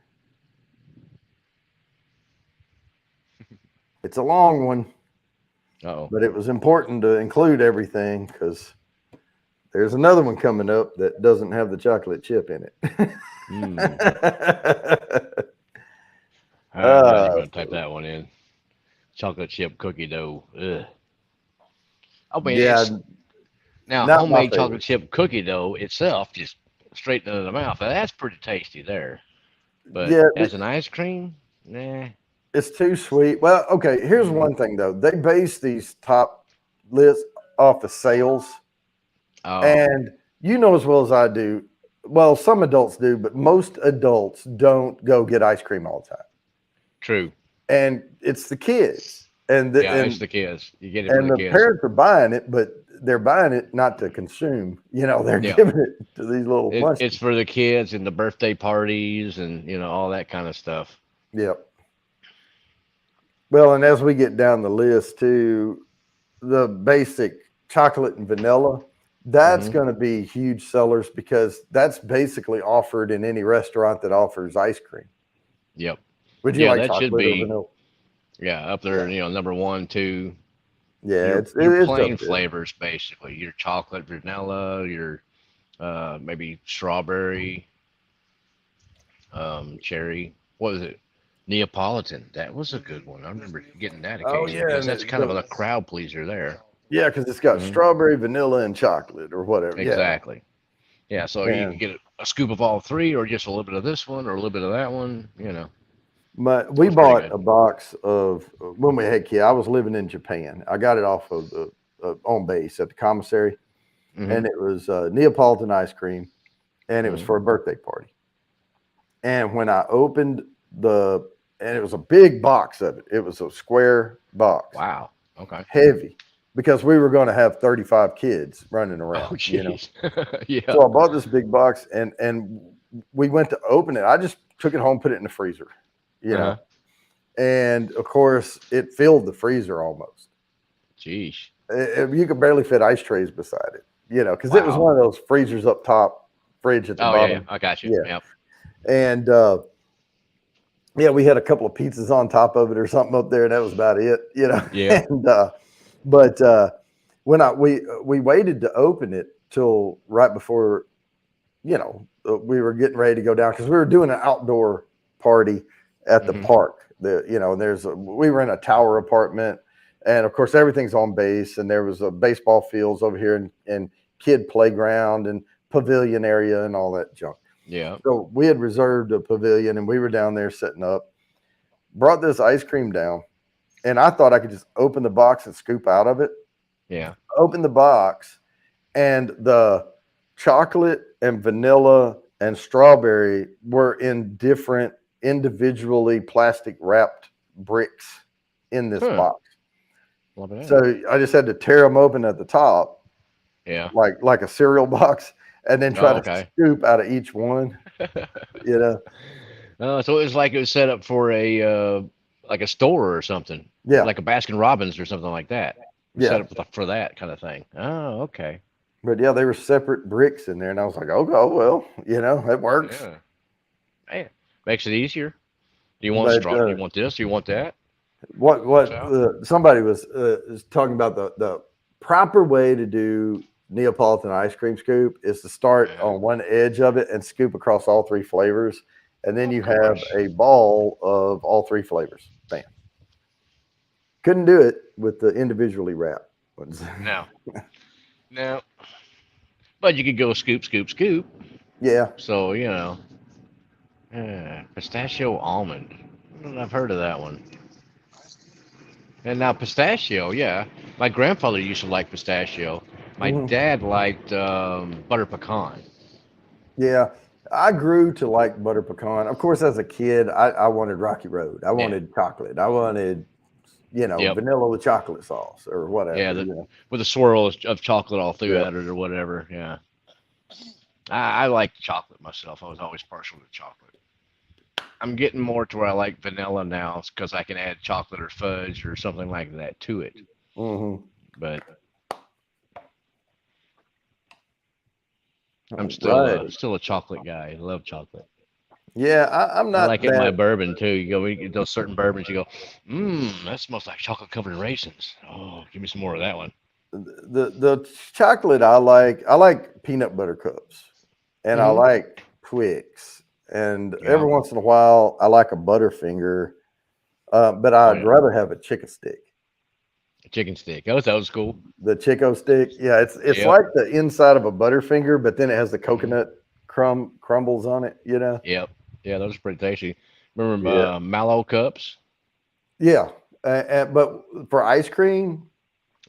It's a long one, oh. but it was important to include everything because there's another one coming up that doesn't have the chocolate chip in it. Hmm. I'm not even uh, gonna type that one in. Chocolate chip cookie dough. Ugh. I mean, Yeah, it's now not my homemade chocolate favorite. chip cookie dough itself, just straight into the mouth. That's pretty tasty there. But Yeah, as an ice cream, nah. it's too sweet. Well, okay, here's Mm. one thing though. They base these top lists off of sales. Oh, And you know as well as I do, well, some adults do, but most adults don't go get ice cream all the time. true. And it's the kids. And the Yeah, it's the kids. You get it for and the the kids. parents are buying it, but they're buying it not to consume. You know, they're Yeah, giving it to these little it's munchkins. for the kids and the birthday parties and all that kind of stuff. Yep. Well, and as we get down the list too, the basic chocolate and vanilla, that's Hmm. going to be huge sellers because that's basically offered in any restaurant that offers ice cream. Yep. Would you Yeah, like that should chocolate or be vanilla? up Yeah, there. Number one, two. yeah, Your it's up plain there. flavors basically. Your chocolate, vanilla, your maybe strawberry, cherry. What was it? Neapolitan. That was a good one. I remember getting that Oh occasionally yeah, because and that's kind of a crowd pleaser there. yeah, because it's got Hmm. strawberry, vanilla, and chocolate or whatever. Yeah, Exactly. Yeah, so you can and get a scoop of all three, or just a little bit of this one, or a little bit of that one. we It was pretty bought good. a box of when we had kids. I was living in Japan. I got it off of the on base at the commissary, Hmm. and it was Neapolitan ice cream, and it was Hmm. for a birthday party. And when I opened the, and it was a big box of it. It was a square box, Wow. Okay. heavy, because we were going to have 35 kids running Oh, around. jeez. Yeah. So I bought this big box, and we went to open it. I just took it home, put it in the freezer, you Uh know, huh. and of course it filled the freezer almost. Jeez. You could barely fit ice trays beside it, because it was Wow. one of those freezers up top, fridge at the Oh yeah, yeah. bottom. I got you. Yeah, Yep. and yeah, we had a couple of pizzas on top of it or something up there, and that was about it, Yep. And but when we waited to open it till right before we were getting ready to go down because we were doing an outdoor party at the Hmm. park. We were in a tower apartment, and of course everything's on base, and there was a baseball fields over here and kid playground and pavilion area and all that junk. Yeah. So we had reserved a pavilion, and we were down there setting up. Brought this ice cream down, and I thought I could just open the box and scoop out of it. Yeah. Open the box, and the chocolate and vanilla and strawberry were in different individually plastic wrapped bricks in this Huh. box. Love that. So I just had to tear them open at the top, Yeah. like a cereal box, and then try Oh, to okay. scoop out of each one. You know, So it was like it was set up for a like a store or something, yeah, like a Baskin Robbins or something like that. It was set yeah. up for that kind of thing. Oh, okay. But yeah, they were separate bricks in there, and I was like, oh well, it works. Yeah. Man, makes it easier. Do you want But straw? Do you want this? Do you want that? what Works out. somebody was talking about the proper way to do Neapolitan ice cream scoop is to start Yeah. on one edge of it and scoop across all three flavors, and then Of you have course. a ball of all three flavors. Bam! Couldn't do it with the individually wrapped ones. No. No. But you could go scoop, scoop, scoop. Yeah. So pistachio almond. I've heard of that one. And now pistachio, yeah. My grandfather used to like pistachio. My Mhm. dad liked butter pecan. Yeah. I grew to like butter pecan. Of course, as a kid, I wanted Rocky Road. I Yeah. wanted chocolate. I wanted, Yep. vanilla with chocolate sauce or Yeah. whatever. With a swirl of chocolate all Yeah. throughout it or whatever. Yeah. I like chocolate myself. I was always partial to chocolate. I'm getting more to where I like vanilla now because I can add chocolate or fudge or something like that to it. Hmm. But I'm All still right. still a chocolate guy. I love chocolate. Yeah, I'm I not like it in my that. bourbon too. You get those certain bourbons. You go, that smells like chocolate covered raisins. Oh, give me some more of that one. The chocolate I like. I like peanut butter cups, and I Hmm. like Twix, and Yeah. every once in a while I like a Butterfinger. But Oh I'd yeah. rather have a chicken stick. Chicken stick. Oh, that was cool. The Chico stick. Yeah, it's Yep. like the inside of a Butterfinger, but then it has the Hmm. coconut crumbles on it. You know. Yep. Yeah, those are pretty tasty. Remember Yeah. Mallow cups? Yeah. But for ice cream,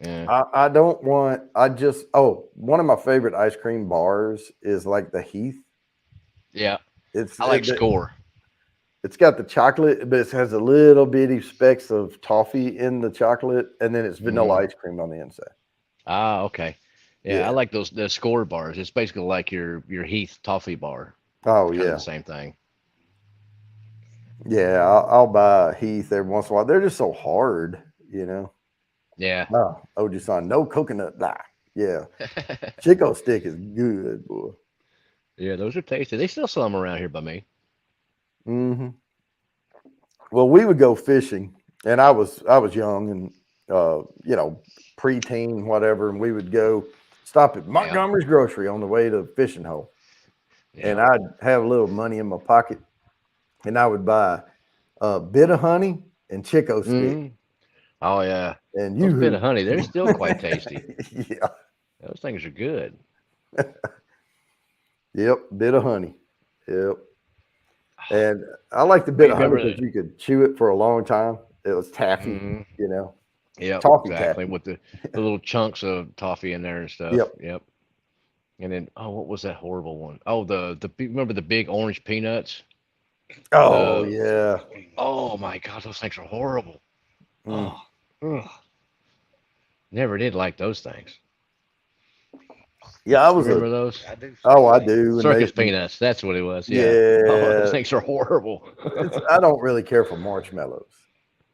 Yeah. I don't want. I just one of my favorite ice cream bars is like the Heath. Yeah. It's I like score. it's got the chocolate, but it has a little bitty specks of toffee in the chocolate, and then it's vanilla Hmm. ice cream on the inside. Ah, okay. Yeah, I Yeah. like those the score bars. It's basically like your Heath toffee bar. Oh It's kind of the yeah. same thing. Yeah. I'll buy Heath every once in a while. They're just so hard, you know. Yeah. Oh, just on no coconut. Nah. Yeah. Chico stick is good, boy. Yeah, those are tasty. They still sell them around here by me. Hmm. Well, we would go fishing, and I was young and you know, preteen, whatever, and we would go stop at Yeah. Montgomery's Grocery on the way to the fishing hole, and Yeah. I'd have a little money in my pocket, and I would buy a bit of honey and Chico stick, Hmm. Oh yeah. and Those bit of you, honey, they're still quite tasty. yeah, Those things are good. yep, bit of honey, yep, and I like the bit of honey Remember? because you could chew it for a long time. It was taffy, Hmm. you know, Yep, toffee exactly. taffy. With the little chunks of toffee in there and stuff. Yep. Yep. And then what was that horrible one? Oh, remember the big orange peanuts? Oh The yeah. Oh my God, those things are horrible. Mm. Oh, ugh. Never did like those things. Yeah, I You was a. remember those? Oh, I do, and Circus peanuts. That's what it was. Yeah. Oh, those yeah, things are horrible. I don't really care for marshmallows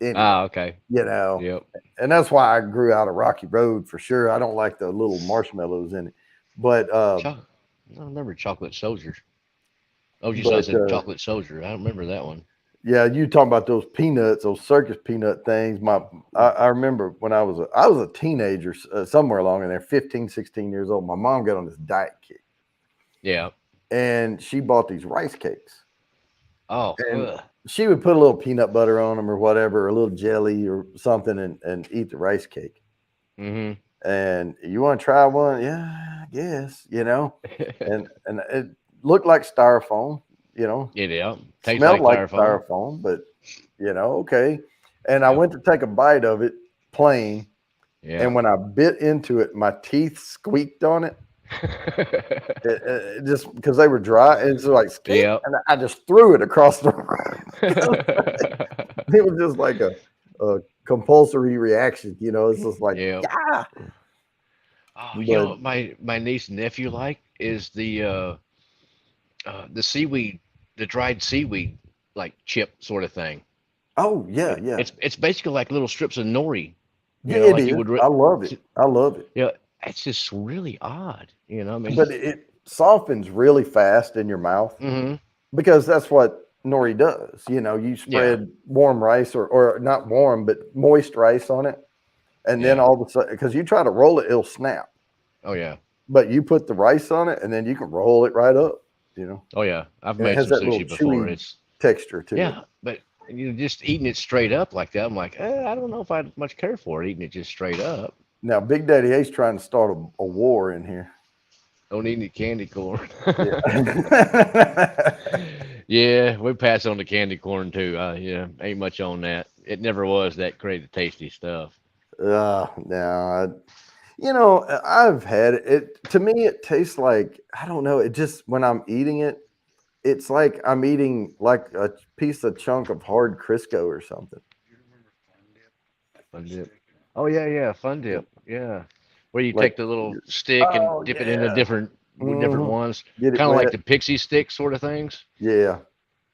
anyway, Ah, okay. you know, Yep. and that's why I grew out of Rocky Road for sure. I don't like the little marshmallows in it, but Cho- I remember chocolate soldiers. Oh, just I but said chocolate soldier. I don't remember that one. yeah, you talking about those peanuts, those circus peanut things. I remember when I was a teenager, somewhere along in there, 15, 16 years old. My mom got on this diet kick, Yeah. and she bought these rice cakes, Oh, and ugh. she would put a little peanut butter on them or whatever, or a little jelly or something, and eat the rice cake. Mm-hmm. And you want to try one? Yeah, I guess, you know. And it looked like styrofoam, you know, Yeah. Tastes smelled like like styrofoam. styrofoam, but you know, okay. And I Yep. went to take a bite of it plain, Yeah. and when I bit into it, my teeth squeaked on it. It just because they were dry, and it's like skink, Yep. and I just threw it across the room. It was just like a compulsory reaction, you know. It's just like, Yep. yeah, Oh, you know but what my niece and nephew like is the seaweed, the dried seaweed like chip sort of thing. oh yeah, yeah, It's basically like little strips of nori, yeah. It like you is. would. I love it. I love it. Yeah, it's just really odd. I mean, But it softens really fast in your mouth hmm because that's what nori does. You know, you yeah, spread warm rice or not warm, but moist rice on it, and then yeah, all of a sudden, because you try to roll it, it'll snap. oh yeah, But you put the rice on it, and then you can roll it right up. You know, oh yeah. I've and it made has some that little sushi before. chewy It's texture to it. Yeah, but just eating it straight up like that, I'm like, I don't know if I'd much care for it eating it just straight up. Now, Big Daddy Ace trying to start a war in here. Don't eat any candy corn. Yeah. Yeah, we pass on the candy corn too. Yeah, ain't much on that. It never was that great tasty stuff. No, you know, I've had it. To me, it tastes like I don't know. It just when I'm eating it, it's like I'm eating like a piece of chunk of hard Crisco or something. Fun dip. Oh yeah, yeah, fun dip. Yeah, where you Like, take the little stick and oh dip it into yeah, different hmm ones, get it kind of like wet. the pixie stick sort of things. Yeah,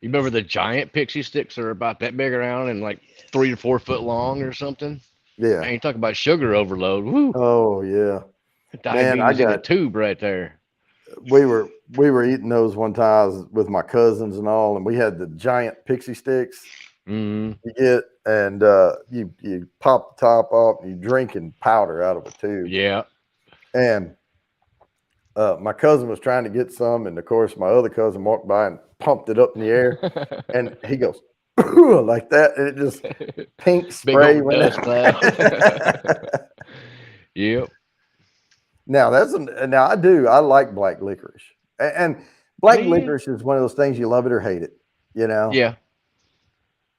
You remember the giant pixie sticks that are about that big around and like 3 to 4 foot long or something? yeah. Man, you talk about sugar overload. Woo! Oh yeah, man. I Diabetes in a got. tube right there. We were eating those one time. I was with my cousins and all, and we had the giant pixie sticks Mm, you get, and you pop the top off, and you drinking powder out of a tube. yeah. And my cousin was trying to get some, and of course, my other cousin walked by and pumped it up in the air, and he goes, like that, and it just pink Big spray old went dust cloud. out. Yep. Now I do. I like black licorice, and black Do you? licorice is one of those things you love it or hate it. You know. Yeah.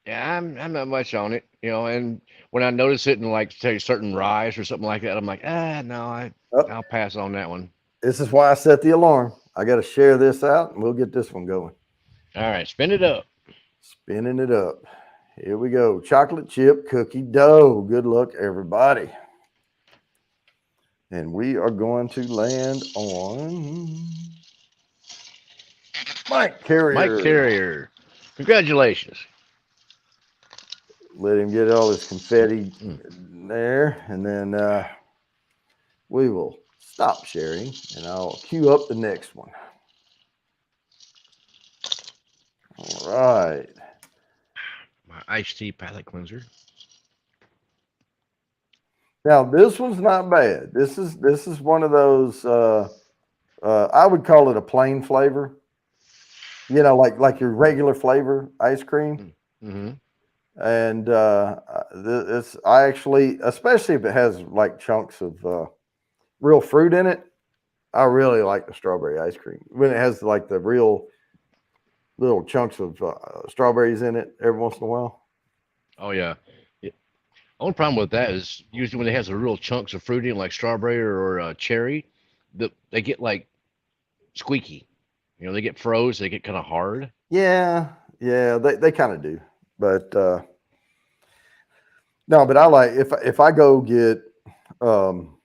Yeah, I'm not much on it, and when I notice it in like say certain ryes or something like that, I'm like, no, Oh, I'll pass on that one. this is why I set the alarm. I got to share this out, and we'll get this one going. All right, spin it up. Spinning it up. Here we go. Chocolate chip cookie dough. Good luck, everybody. And we are going to land on Mike Mike Carrier. Carrier. Congratulations. Let him get all his confetti Mm. there, and then we will stop sharing, and I'll queue up the next one. All right. My iced tea palate cleanser. Now this one's not bad. This is one of those. I would call it a plain flavor. You know, like your regular flavor ice cream. Mm-hmm. And this, I actually, especially if it has like chunks of real fruit in it, I really like the strawberry ice cream when it has like the real little chunks of strawberries in it every once in a while. Oh yeah. Yeah. Only problem with that is usually when it has the real chunks of fruit in, like strawberry or cherry, they get like squeaky. They get froze. They get kind of hard. Yeah, yeah, they kind of do, but no, but I like if I go get um,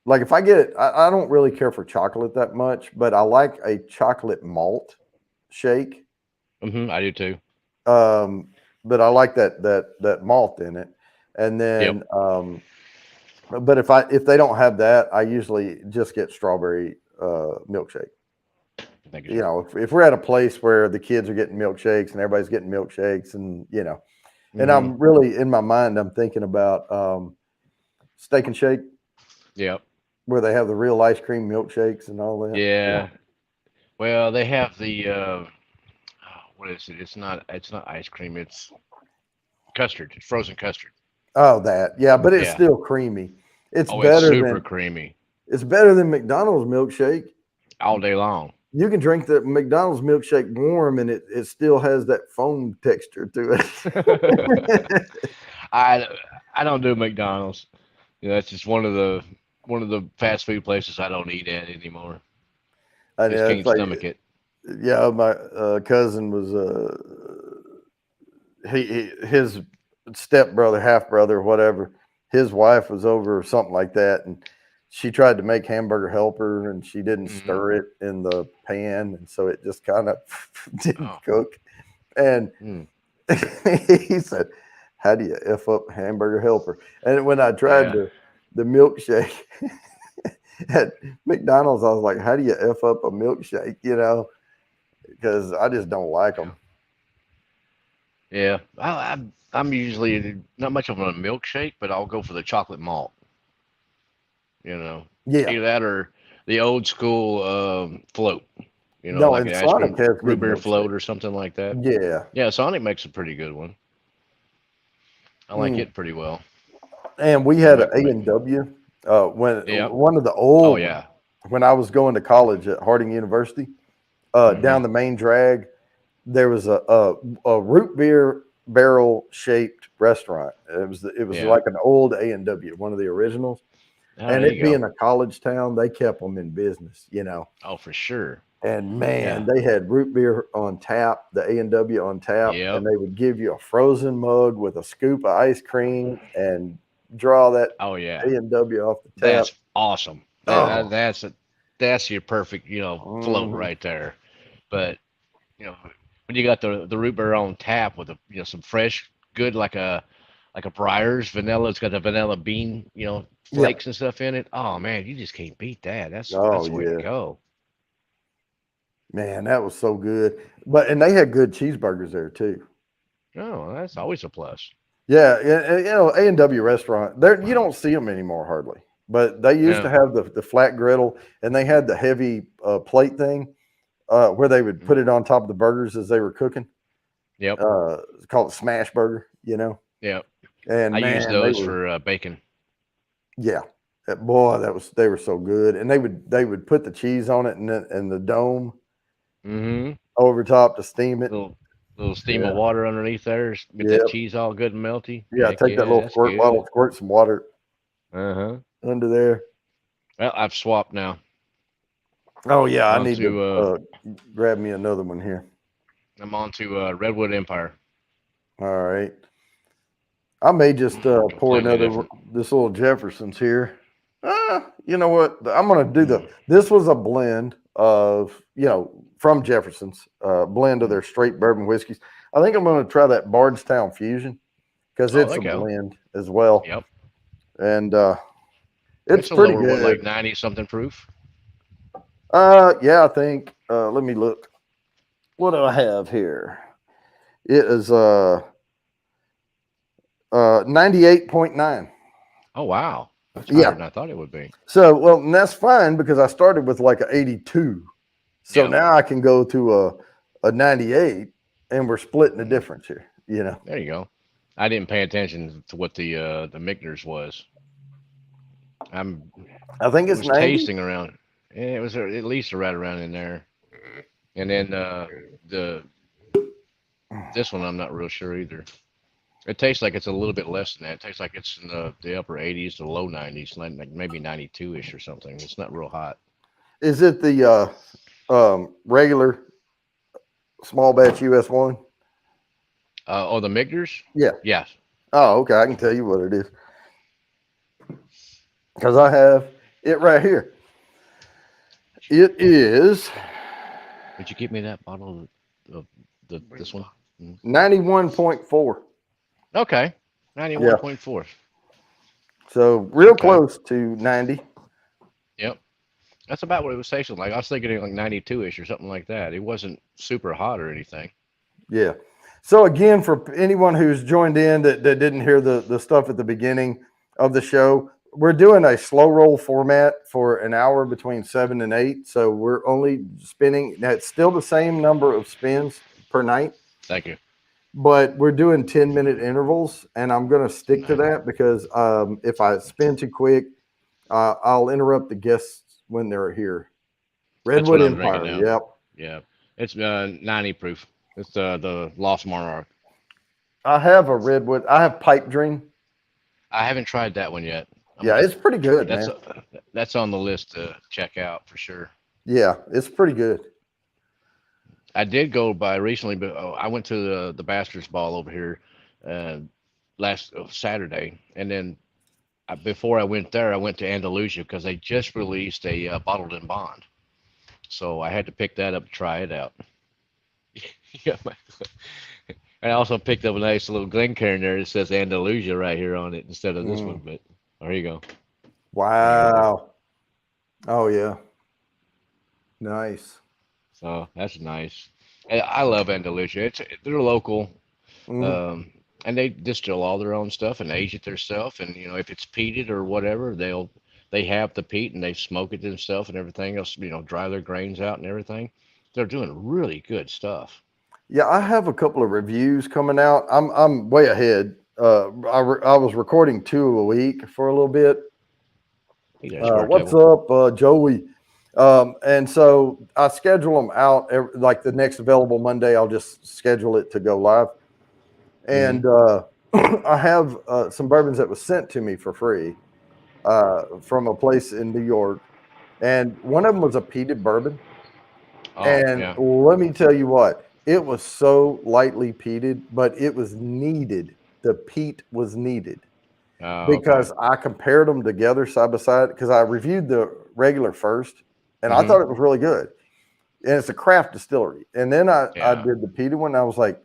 like if I get I don't really care for chocolate that much, but I like a chocolate malt shake. I do too. Um, but I like that malt in it. And Yep. then, but if they don't have that, I usually just get strawberry milkshake. Thank you, You sir. know, if we're at a place where the kids are getting milkshakes and everybody's getting milkshakes, and Mm-hmm. I'm really in my mind, I'm thinking about Steak and Shake Yep. where they have the real ice cream milkshakes and all that. Yeah. Yeah. Well, they have the what is it? It's not ice cream. It's custard. It's frozen custard. Oh, that. Yeah, but it's Yeah. still creamy. It's Oh, it's better super than creamy it's better than McDonald's milkshake. all day long. You can drink the McDonald's milkshake warm and it still has that foam texture to it. I I don't do McDonald's. That's just one of the fast food places I don't eat at anymore. I Just know it's can't like, stomach it. yeah, my cousin was his stepbrother, half brother, whatever. His wife was over or something like that, and she tried to make hamburger helper, and she didn't Hmm. stir it in the pan, and so it just kind of didn't Oh. cook. And Mm. he said, "How do you f up hamburger helper?" And when I tried Yeah. the milkshake at McDonald's, I was like, "How do you f up a milkshake?" You know, because I just don't like them. Yeah. I'm usually not much of a milkshake, but I'll go for the chocolate malt. You know, Yeah, either that or the old school float. no, Like and an ice Sonic cream has root good beer float milkshake. or something like that. Yeah. Yeah, Sonic makes a pretty good one. I like Mm. it pretty well. And we They had an A and W when Yep. one of the Oh old ones yeah. when I was going to college at Harding University. Hmm. Down the main drag, there was a root beer barrel shaped restaurant. It was Yeah. like an old A and W, one of the originals. Oh, And there you it go. being a college town, they kept them in business, you know. Oh, for sure. And man, Yeah. they had root beer on tap, the A and W on tap, and Yep. they would give you a frozen mug with a scoop of ice cream and draw that Oh A yeah. and W off the tap. That's awesome. Oh, That's your perfect float mhm. right there. But you know when you got the root beer on tap with some fresh good like a Breyers vanilla. It's got the vanilla bean Yeah. flakes and stuff in it. Oh man, you just can't beat that. That's Oh the way to yeah, go. man, that was so good. And they had good cheeseburgers there too. Oh, that's always a plus. Yeah, you know, A and W restaurant. There, you don't see them anymore hardly. But they used to Yeah. have the flat griddle, and they had the heavy plate thing where they would Mm. put it on top of the burgers as they were cooking. Yep. called Smash Burger, Yep. and I use man, they those were, for bacon. yeah, boy, they were so good, and they would put the cheese on it and the dome Mm-hmm. over top to steam it. Little steam of Yeah, water underneath there. Get that yeah, cheese all good and melty. yeah. Heck Take that yeah, little that's squirt bottle, good. squirt some water Uh-huh. under there. Well, I've swapped now. Oh yeah, I I'm on need to to grab me another one here. Redwood Empire. All right, I may just pour Completely another different. this little Jefferson's here. You know what? I'm gonna do Mm. This was a blend of from Jefferson's blend of Mm. their straight bourbon whiskeys. I think I'm gonna try that Bardstown Fusion because Oh, there it's you a go. blend as well, Yep. and it's It's a pretty lower, what, good. like 90 something proof? Yeah, I think. Let me look. What do I have here? It is 98.9. Oh, wow. That's higher Yeah. than I thought it would be. So, well, and that's fine because I started with like a 82. So Yep. now I can go to a 98 and we're splitting the Mm. difference here. There you go. I didn't pay attention to what the Michner's was. I'm I think it's was 90. tasting around. It was at least right around in there. And then the this one I'm not real sure either. It tastes like it's a little bit less than that. It tastes like it's in the upper 80s to low 90s, like maybe 92 ish or something. It's not real hot. Is it the regular small batch US one? Oh, the Michner's? Yeah. Yes. Oh, okay. I can tell you what it is because I have it right here. It is Would you give me that bottle of the this one? Mm. 91.4. Okay, Yeah. 91.4. So real Okay. close to 90. Yep. That's about what it was tasting like. I was thinking like 92-ish or something like that. It wasn't super hot or anything. Yeah. So again, for anyone who's joined in that didn't hear the stuff at the beginning of the show, we're doing a slow roll format for an hour between 7 and 8. So we're only spinning. That's still the same number of spins per night, Thank you. but we're doing 10-minute intervals, and I'm going to stick to Nice. that because if I spin too quick, I'll interrupt the guests when they're here. That's what Redwood I'm drinking Empire. now. Yep. Yeah. It's 90 proof. It's the Lost Monarch. I have a Redwood. I have Pipe Dream. I haven't tried that one yet. I'm Yeah, gonna. it's pretty good, That's man. that's on the list to check out for sure. Yeah, it's pretty good. I did go by recently, but I went to the Bastards Ball over here uh, last Saturday, and then before I went there, I went to Andalusia because they just released a bottled in bond, so I had to pick that up to try it out. Yeah, and I also picked up a nice little Glencairn there that says Andalusia right here on it instead of this one. Mm, But there you go. There you go. wow. Oh yeah, nice. So that's nice. I love Andalusia. They're local. Mm, Um, and they distill all their own stuff and age it themselves. And if it's peated or whatever, they have the peat and they smoke it themselves and everything else. Dry their grains out and everything. They're doing really good stuff. yeah, I have a couple of reviews coming out. I'm way ahead. I was recording two a week for a little bit. Hey there, Smart What's Table. up, Joey? And so I schedule them out like the next available Monday. I'll just schedule it to go live. Hmm. And I have some bourbons that was sent to me for free from a place in New York, and one of them was a peated bourbon. Oh And yeah. let me tell you what, it was so lightly peated, but it was needed. The peat was needed Okay. because I compared them together side by side because I reviewed the regular first, and I Hmm. thought it was really good. And it's a craft distillery. And then I Yeah. did the peated one. And I was like,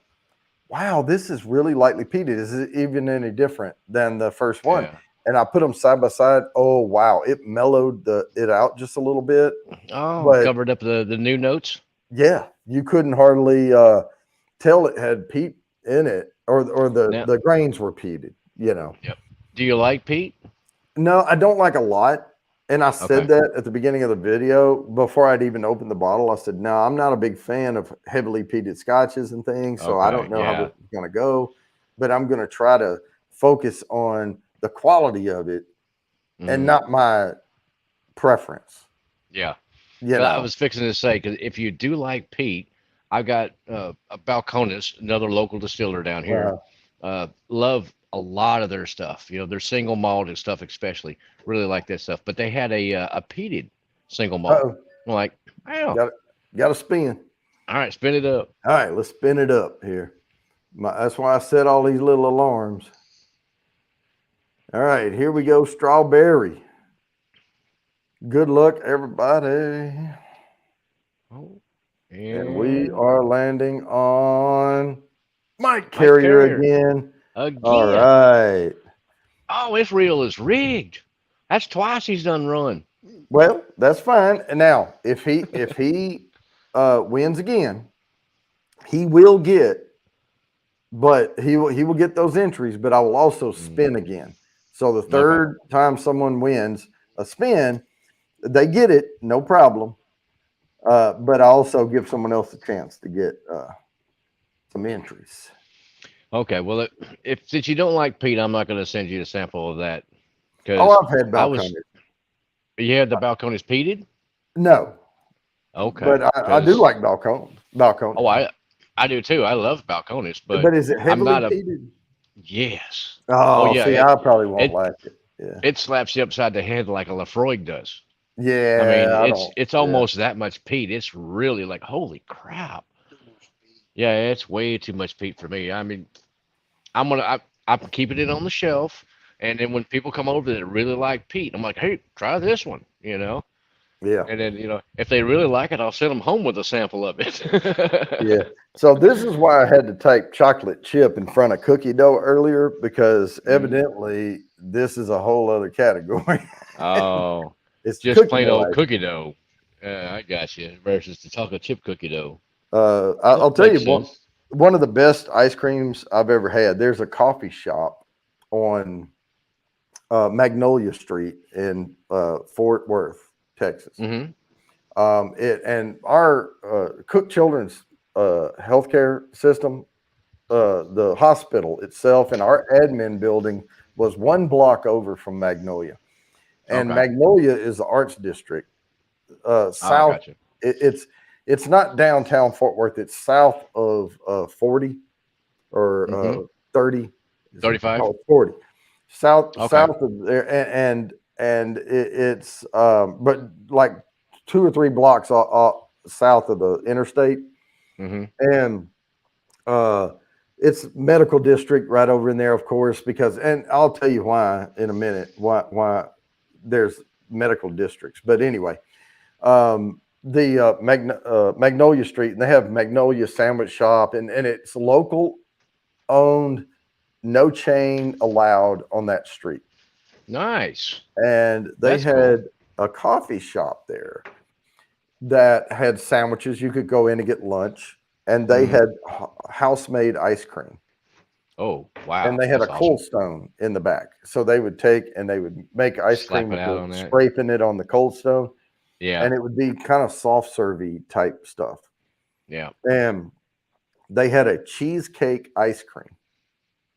wow, this is really lightly peated. Is it even any different than the first one? Yeah. And I put them side by side. Oh wow, it mellowed it out just a little bit. Oh, But covered up the new notes. yeah, you couldn't hardly tell it had peat in it, or Now, the grains were peated. yep. Do you like Pete? No, I don't like a lot. And I said Okay. that at the beginning of the video before I'd even opened the bottle. I said, no, I'm not a big fan of heavily peated scotches and things. So I don't Okay. know how this Yeah. is going to go, but I'm going to try to focus on the quality of it and Hmm. not my preference, Yeah. you 'Cause I know. was fixing to say, because if you do like peat, I've got a Balcones, another local distiller down here. Uh, Love a lot of their stuff. You know, their single malt and stuff, especially. Really like that stuff. But they had a peated single malt. oh, I'm like, oh, got to spin. all right, spin it up. All right, let's spin it up here. That's why I set all these little alarms. All right, here we go. Strawberry. Good luck, everybody. Oh, And we and are landing on Mike Mike Carrier Carrier again. All again. right. Oh, his reel is rigged. That's twice he's done run. Well, that's fine. And now, if he wins again, he will get, but he will get those entries. But I will also Mm, spin again. So the okay. third time someone wins a spin, they get it, no problem. But I also give someone else a chance to get some entries. Okay. Well, if since you don't like Pete, I'm not going to send you a sample of that Oh, because I've had I was. balcony. You had the Balcones peated. No, but Okay. I do Because like oh, balconies. I do too. I love Balcones, but But is it I'm heavily not a peated? yes. Oh Oh, yeah. see, It I probably won't it like it. Yeah, it slaps you upside the head like a Lafroig does. I mean, yeah, I don't. it's Yeah, almost that much peat. It's really like holy crap. Yeah, it's way too much peat for me. I mean, I'm keeping it on the shelf, and then when people come over that really like peat, I'm like, hey, try this one, you know. yeah, And then if they really like it, I'll send them home with a sample of yeah. it. So this is why I had to type chocolate chip in front of cookie dough earlier because Mm. evidently this is a whole other category. Oh, It's the just cookie plain dough old ice cookie cream. dough. I got you. Versus the chocolate chip cookie dough. I'll That tell you makes one sense. one of the best ice creams I've ever had. There's a coffee shop on Magnolia Street in Fort Worth, Texas. Mm-hmm. It and our Cook Children's healthcare system, the hospital itself, and our admin building was one block over from Magnolia, and Okay. Magnolia is the arts district. I South, got you. it, it's not downtown Fort Worth. It's south of 40 or Mm-hmm. 30. Is it? 35. No, 40. Okay. South of there, and it's but like 2 or 3 blocks south of the interstate, Mm-hmm. and uh, it's medical district right over in there, of course. Because, and I'll tell you why in a minute why there's medical districts. But anyway, the Magnolia Street, and they have Magnolia Sandwich Shop, and it's local owned, no chain allowed on that street. Nice. And they That's cool. had a coffee shop there that had sandwiches. You could go in and get lunch, and they Mm-hmm. had house made ice cream. Oh, And wow. they had a That's cold awesome. stone in the back. So they would take and they would make ice cream Slap it with out the on that. scraping it on the cold stone. Yeah. And it would be kind of soft servy type stuff. Yeah. And they had a cheesecake ice cream.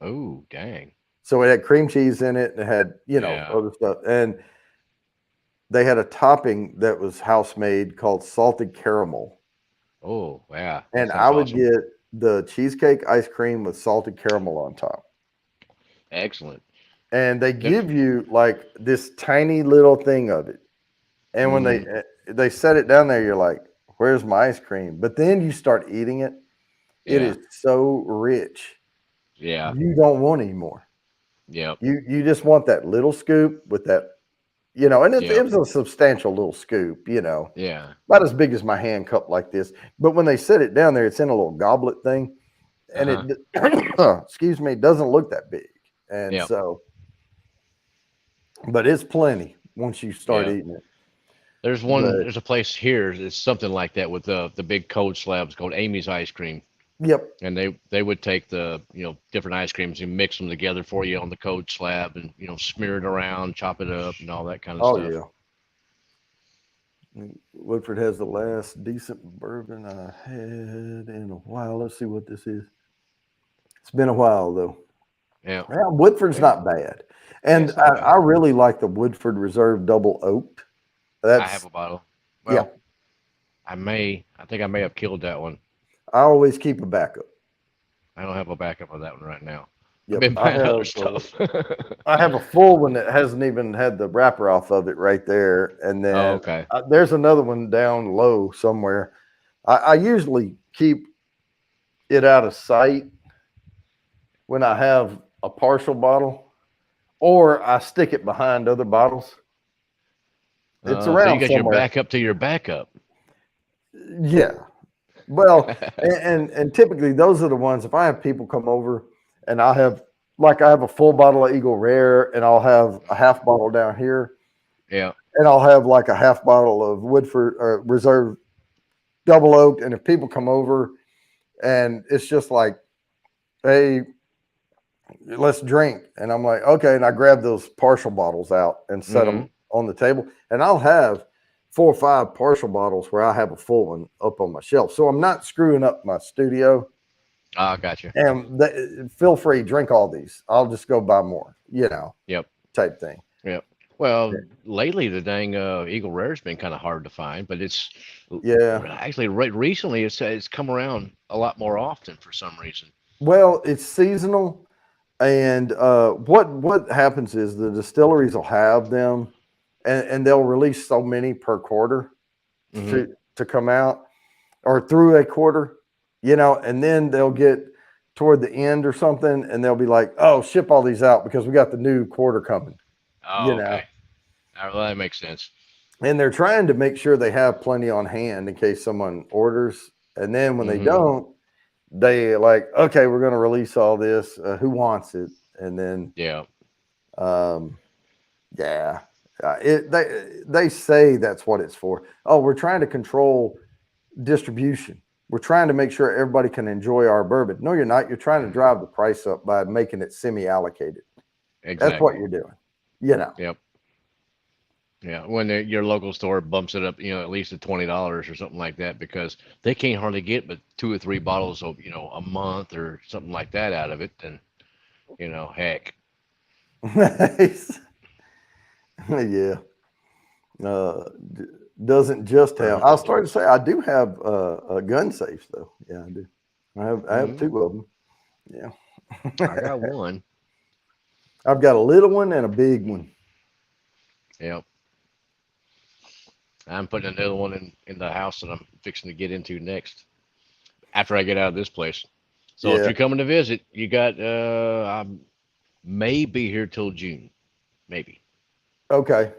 Oh, dang. So it had cream cheese in it and it had, Yeah. other stuff. And they had a topping that was house made called salted caramel. Oh, yeah. That And I sounds would awesome. get the cheesecake ice cream with salted caramel on top. Excellent. And they Them. give you like this tiny little thing of it. And when Mm-hmm. they set it down there, you're like, "Where's my ice cream?" But then you start eating it. It Yeah. is so rich. Yeah. You don't want any more. Yep. You just want that little scoop with that, and it Yep. was a substantial little scoop, Yeah. about as big as my hand cup like this. But when they set it down there, it's in a little goblet thing, and Uh-huh. excuse me, it doesn't look that big. And Yep. so, but it's plenty once you start Yeah. eating it. But There's a place here that's something like that with the big cold slabs called Amy's Ice Cream. yep. And they would take different ice creams and mix them together for you on the cold slab and, smear it around, chop it up and all that kind of Oh stuff. yeah. Woodford has the last decent bourbon I had in a while. Let's see what this is. It's been a while though. Yeah, Yeah, Woodford's yeah, not bad, yeah. and It's not I bad. really like the Woodford Reserve Double Oaked. I have That's a bottle. yeah. Well, I think I may have killed that one. I always keep a backup. I don't have a backup of that one right now. I've Yep, been buying other stuff. I have a full one that hasn't even had the wrapper off of it right there, and Oh, then okay. there's another one down low somewhere. I usually keep it out of sight when I have a partial bottle, or I stick it behind other bottles. It's So you around got your somewhere. backup to your backup. Yeah. Well, and typically those are the ones. If I have people come over, and I have a full bottle of Eagle Rare, and I'll have a half bottle down here, Yeah. and I'll have like a half bottle of Woodford Reserve Double Oaked. And if people come over, and it's just like, hey, let's drink. And I'm like, okay. And I grab those partial bottles out and set Mm-hmm. them on the table. And I'll have 4 or 5 partial bottles where I have a full one up on my shelf. So I'm not screwing up my studio. Ah, gotcha. And feel free, drink all these. I'll just go buy more, Yep. type thing. Yep. Well, lately the dang Eagle Rare's been kind of hard to find, but it's Yeah. actually right recently it's come around a lot more often for some reason. Well, it's seasonal. And what happens is the distilleries will have them, and they'll release so many per quarter Hmm. to come out, or through a quarter, and then they'll get toward the end or something, and they'll be like, "Oh, ship all these out because we got the new quarter coming," you Oh, know. okay. Well, that makes sense. And they're trying to make sure they have plenty on hand in case someone orders. And then when they Hmm. don't, they like, okay, we're going to release all this. Who wants it? And then, Yeah. um, yeah, they say that's what it's for. Oh, we're trying to control distribution. We're trying to make sure everybody can enjoy our bourbon. No, you're not. You're trying to drive the price up by making it semi-allocated. That's what Exactly. you're doing. You know. Yep. Yeah. When your local store bumps it up, at least to $20 or something like that, because they can't hardly get but 2 or 3 bottles of, a month or something like that out of it, then heck. Nice. Yeah. Uh, d- doesn't just have. I started to say I do have gun safes though. Yeah, I do. I have Hmm. 2 of them. I Yeah. got one. I've got a little one and a big one. Yep. I'm putting another one in the house that I'm fixing to get into next after I get out of this place. So if Yeah. you're coming to visit, you got I may be here till June, maybe. Okay.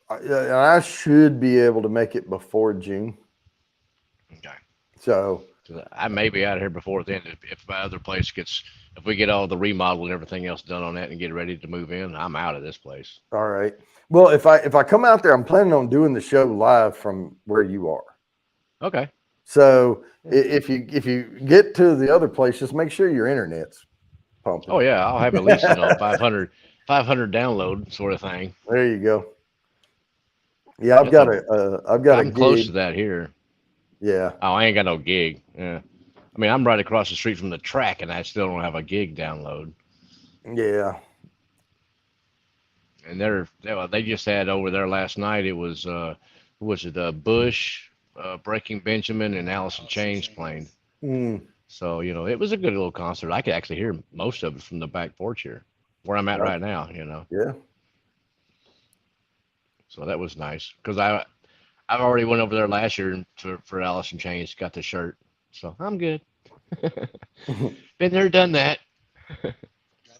I should be able to make it before June. Okay. So, 'Cause I may be out of here before then. If my other place gets, if we get all the remodel and everything else done on that and get ready to move in, I'm out of this place. all right. Well, if I come out there, I'm planning on doing the show live from where you are. Okay. So Yeah. if you get to the other place, just make sure your internet's pumping. Oh yeah, I'll have at least 500 download sort of thing. There you go. Yeah, I've That's got a a I'm close to gig. that here. Yeah, Oh, I ain't got no gig. Yeah. I mean, I'm right across the street from the track, and I still don't have a gig download. yeah. And they just had over there last night. It was who was it? Bush, Breaking Benjamin, and Allison Chains playing. Mm, So it was a good little concert. I could actually hear most of it from the back porch here, where I'm at uh, right now. yeah. So that was nice because I've already went over there last year for Allison Chains, got the shirt, so I'm good. All Been there, done that.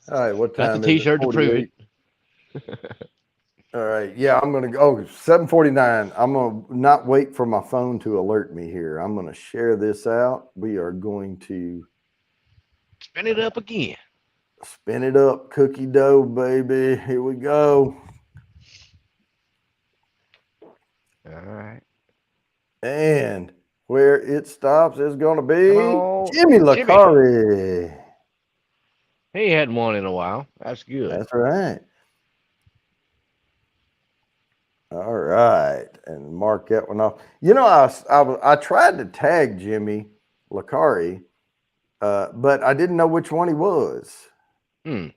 right. What Got the time is it? T-shirt to prove 48. it. All right. Yeah, I'm gonna go. Oh, 7:49. I'm gonna not wait for my phone to alert me here. I'm gonna share this out. We are going to Spin it up again. spin it up, cookie dough, baby. Here we go. All right. And where it stops is gonna Come be on, Jimmy Jimmy. Lacari. He hadn't won in a while. That's good. That's right. All right. and mark that one off. I tried to tag Jimmy Lacari, but I didn't know which one he was. Hmm.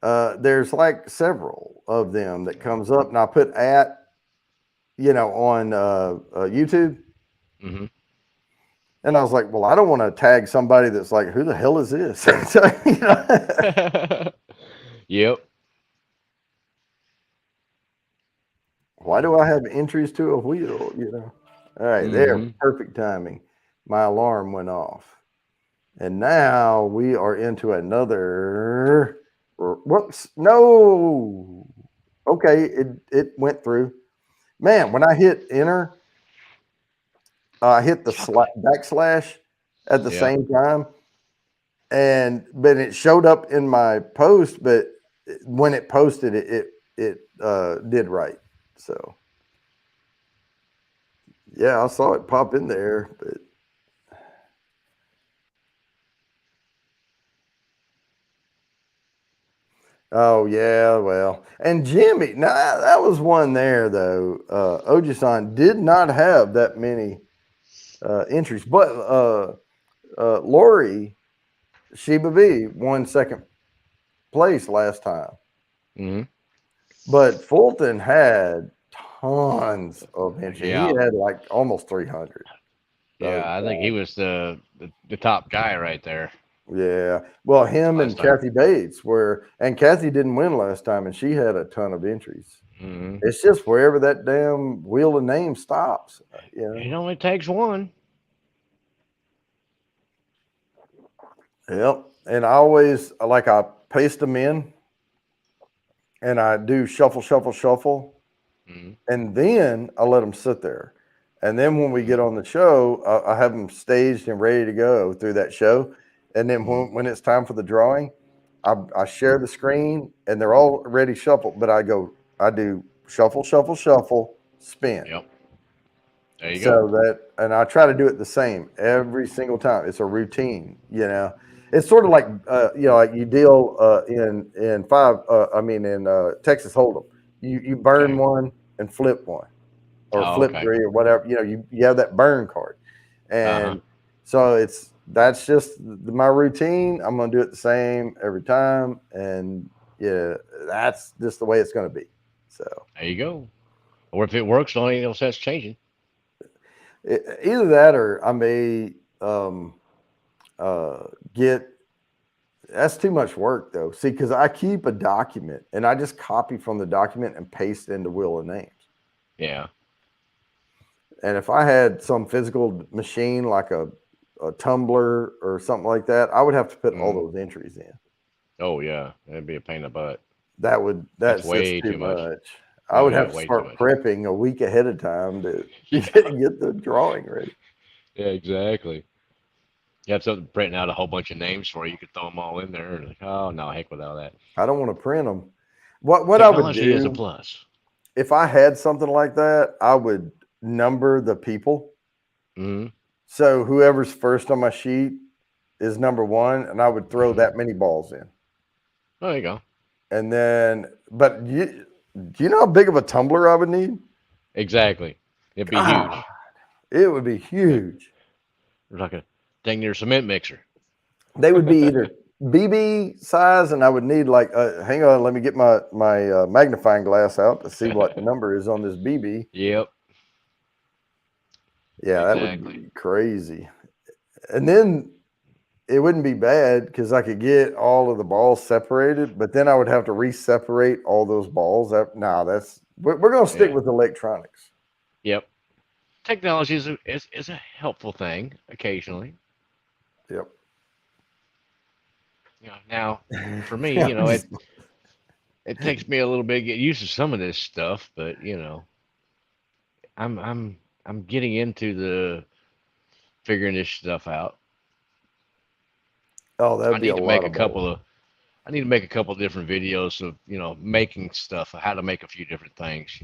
There's like several of them that comes up, and I put at on YouTube, Mm-hmm. and I was like, well, I don't want to tag somebody that's like, who the hell is this? So, Yep. why do I have entries to a wheel? All right, there, Mm-hmm. perfect timing. My alarm went off. And now we are into another. Whoops. No. Okay. It went through. Man, when I hit enter, I hit the Chocolate. backslash at the Yeah. same time. But it showed up in my post, but when it posted it did right. So yeah, I saw it pop in there, but oh yeah, well, and Jimmy. Now that was one there though. Ojisan did not have that many entries, but Lori Sheba B won second place last time. Mm-hmm. But Fulton had tons of entries. He Yeah. had like almost 300. Yeah. I think he was the top guy right there Yeah. Well, him and last time. Kathy Bates were, and Kathy didn't win last time, and she had a ton of entries. Mm-hmm. It's just wherever that damn wheel of names stops, It only takes one. Yep. And I always like I paste them in and I do shuffle, shuffle, shuffle, Mm-hmm. and then I let them sit there. And then when we Mm-hmm. get on the show, I have them staged and ready to go through that show. And then Mm-hmm. when it's time for the drawing, I share the screen and they're all ready shuffled, but I do shuffle, shuffle, shuffle, spin. Yep. There you go. So that, and I try to do it the same every single time. It's a routine. It's sort of like, like you deal in Texas Hold'em. You burn Okay. one and flip one, or Oh, flip okay. three, or whatever. You have that burn card, Uh-huh. and so that's just my routine. I'm gonna do it the same every time, and yeah, that's just the way it's gonna be. So There you go. Or if it works, the only else that's changing. either that, or I may uh, get. That's too much work, though. See, because I keep a document and I just copy from the document and paste into Wheel of Names. Yeah. And if I had some physical machine like a tumbler or something like that, I would have to put all Mm-hmm. those entries in. Oh yeah. That'd be a pain in the butt. That's That's way too too much. much. I Oh would yeah, have to way too start much. prepping a week ahead of time to Yeah. get the drawing ready. Yeah. Exactly. You have something printing out a whole bunch of names for you. You could throw them all in there. And like, oh no, heck with all that. I don't want to print them. What I would Technology is a do plus. if I had something like that, I would number the people. Mm-hmm. So whoever's first on my sheet is number one, and I would throw Mm-hmm. that many balls in. There you go. And then, but do you know how big of a tumbler I would need? Exactly. It'd be God, huge. it would be Yeah. huge. It's like a dang near cement mixer. They would be either BB size, and I would need like, hang on, let me get my magnifying glass out to see what the number is on this BB. Yep. Yeah, that would Exactly. be crazy. And then it wouldn't be bad because I could get all of the balls separated, but then I would have to re-separate all those balls. Nah, we're going to stick Yeah. with electronics. Yep. Technology is a helpful thing occasionally. Yep. Now for me, Yeah, it takes me a little bit to get used to some of this stuff, but I'm I'm I'm getting into the figuring this stuff out. oh, I that'd be a need to make lot a of balls. couple of I need to make a couple of different videos of making stuff, how to make a few different things,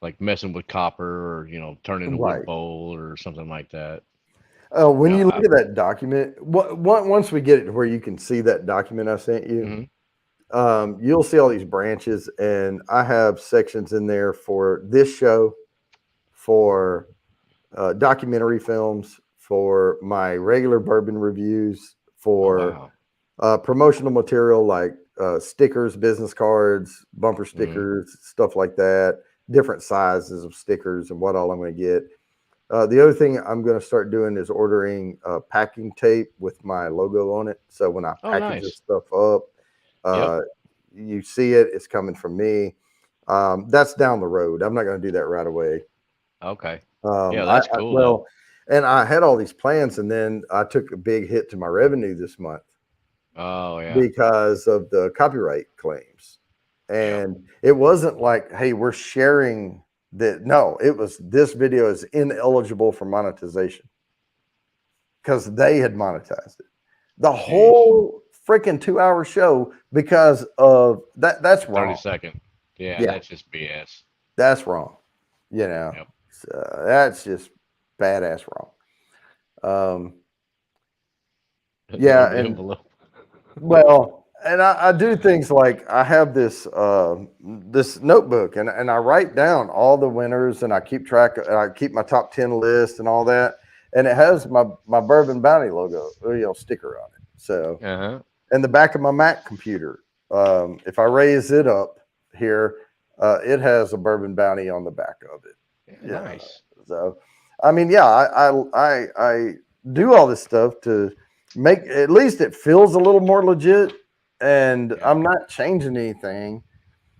like messing with copper or turning a wood Right. bowl or something like that. Oh, when You know, you look I, at that document, once we get it to where you can see that document I sent you, mhm. you'll see all these branches, and I have sections in there for this show, for documentary films, for my regular bourbon reviews, Oh for wow. promotional material like stickers, business cards, bumper Mm. stickers, stuff like that, different sizes of stickers, and what all I'm going to get. The other thing I'm going to start doing is ordering packing tape with my logo on it. So when I Oh package this nice. stuff up, Yep. uh, you see it, it's coming from me. That's down the road. I'm not going to do that right away. Okay. Um, Yeah, I, that's I cool though. well, and I had all these plans, and then I took a big hit to my revenue this month Oh yeah. because of the copyright claims. Yep. And it wasn't like, hey, we're sharing that. No, it was this video is ineligible for monetization because they had monetized it. The Jeez. whole freaking 2 hour show because of that. That's The 30 wrong. second. Yeah, Yeah, that's just BS. that's wrong. You know, Yep. so that's just badass wrong. Um, yeah, Over the and envelope. well, and I do things like I have this notebook, and I write down all the winners, and I keep track. And I keep my top 10 list and all that, and it has my Bourbon Bounty logo, sticker on it. So, Uh-huh. in the back of my Mac computer, if I raise it up here, it has a Bourbon Bounty on the back of it. Yeah, Yeah. nice. So, I mean, yeah, I do all this stuff to make at least it feels a little more legit, and Yep. I'm not changing anything.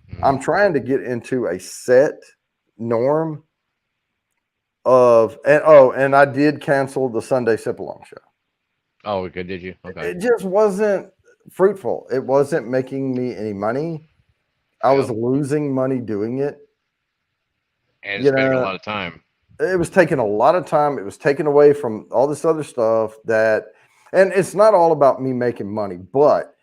Hmm. I'm trying to get into a set norm of and I did cancel the Sunday sip along show. Oh, good. Did you? Okay. It just wasn't fruitful. It wasn't making me any money. I was Yep. losing money doing it. And it's You taking a know, lot of time. it was taking a lot of time. It was taken away from all this other stuff and it's not all about me making money, but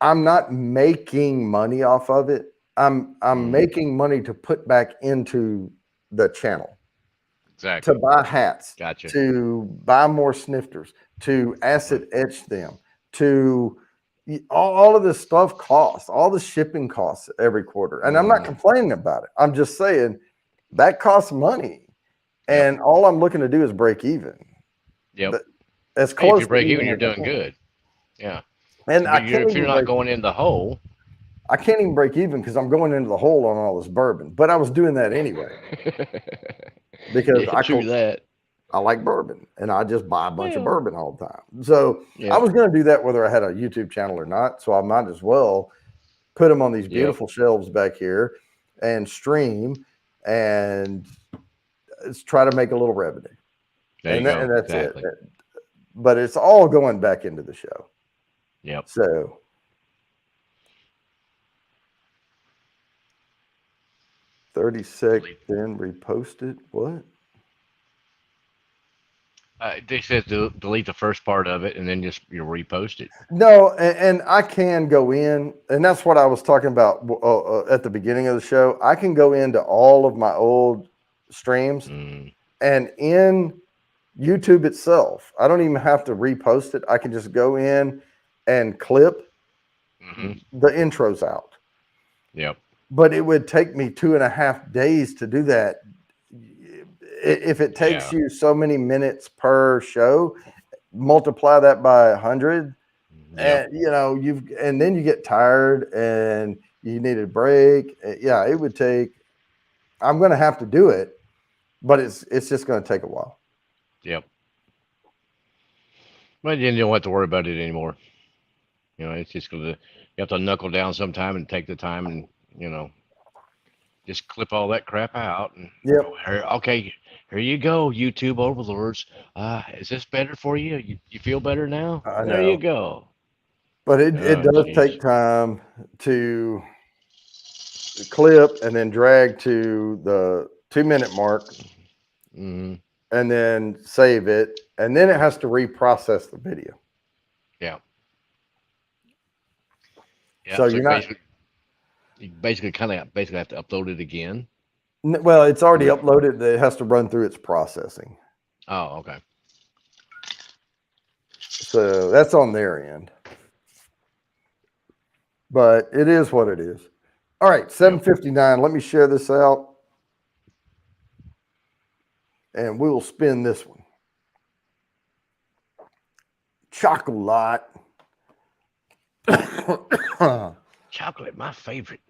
I'm not making money off of it. I'm Mm, making money to put back into the channel, to exactly. buy hats, Gotcha. to buy more snifters, to Right. acid etch them, to all of this stuff costs, all the shipping costs every quarter. And I'm not Hmm. complaining about it. I'm just saying that costs money. Yep. And all I'm looking to do is break even. Yep. As Hey, if close you to break even, even you're as I doing can. good. Yeah. And But if you're not going in the hole, I can't even break even because I'm going into the hole on all this bourbon. But I was doing that anyway because yeah, true that. I like bourbon and I just buy a bunch of Yeah. bourbon all the time. So I Yep. was going to do that whether I had a YouTube channel or not. So I might as well put them on these Yep. beautiful shelves back here and stream and try to make a little revenue. There you And go. that's it. Exactly. But it's all going back into the show. Yep. So 30-sec, Delete. then reposted. What? They said delete the first part of it and then just repost it. No, and I can go in, and that's what I was talking about at the beginning of the show. I can go into all of my old streams, Mm, and in YouTube itself, I don't even have to repost it. I can just go in and clip hmm. the intros out. Yep. But it would take me 2.5 days to do that. If it takes Yeah. you so many minutes per show, multiply that by 100, Yep. and and then you get tired and you need a break. Yeah, it would take. I'm going to have to do it, but it's just going to take a while. Yep. But then you don't have to worry about it anymore. It's just gonna you have to knuckle down sometime and take the time and you know just clip all that crap out and Yep, go here. Okay, here you go, YouTube overlords. Is this better for you? You feel better now? I There you know, go. but it Oh, does jeez. take time to clip and then drag to the 2 minute mark Hmm. and then save it, and then it has to reprocess the video. Yeah. Yeah. So So you're not. you basically kind of basically have to upload it again. Well, it's already Re- uploaded. It has to run through its processing. oh, okay. So that's on their end. but it is what it is. All right, Yep. 7:59. Let me share this out, and we will spin this one. Chocolate. Chocolate, my favorite.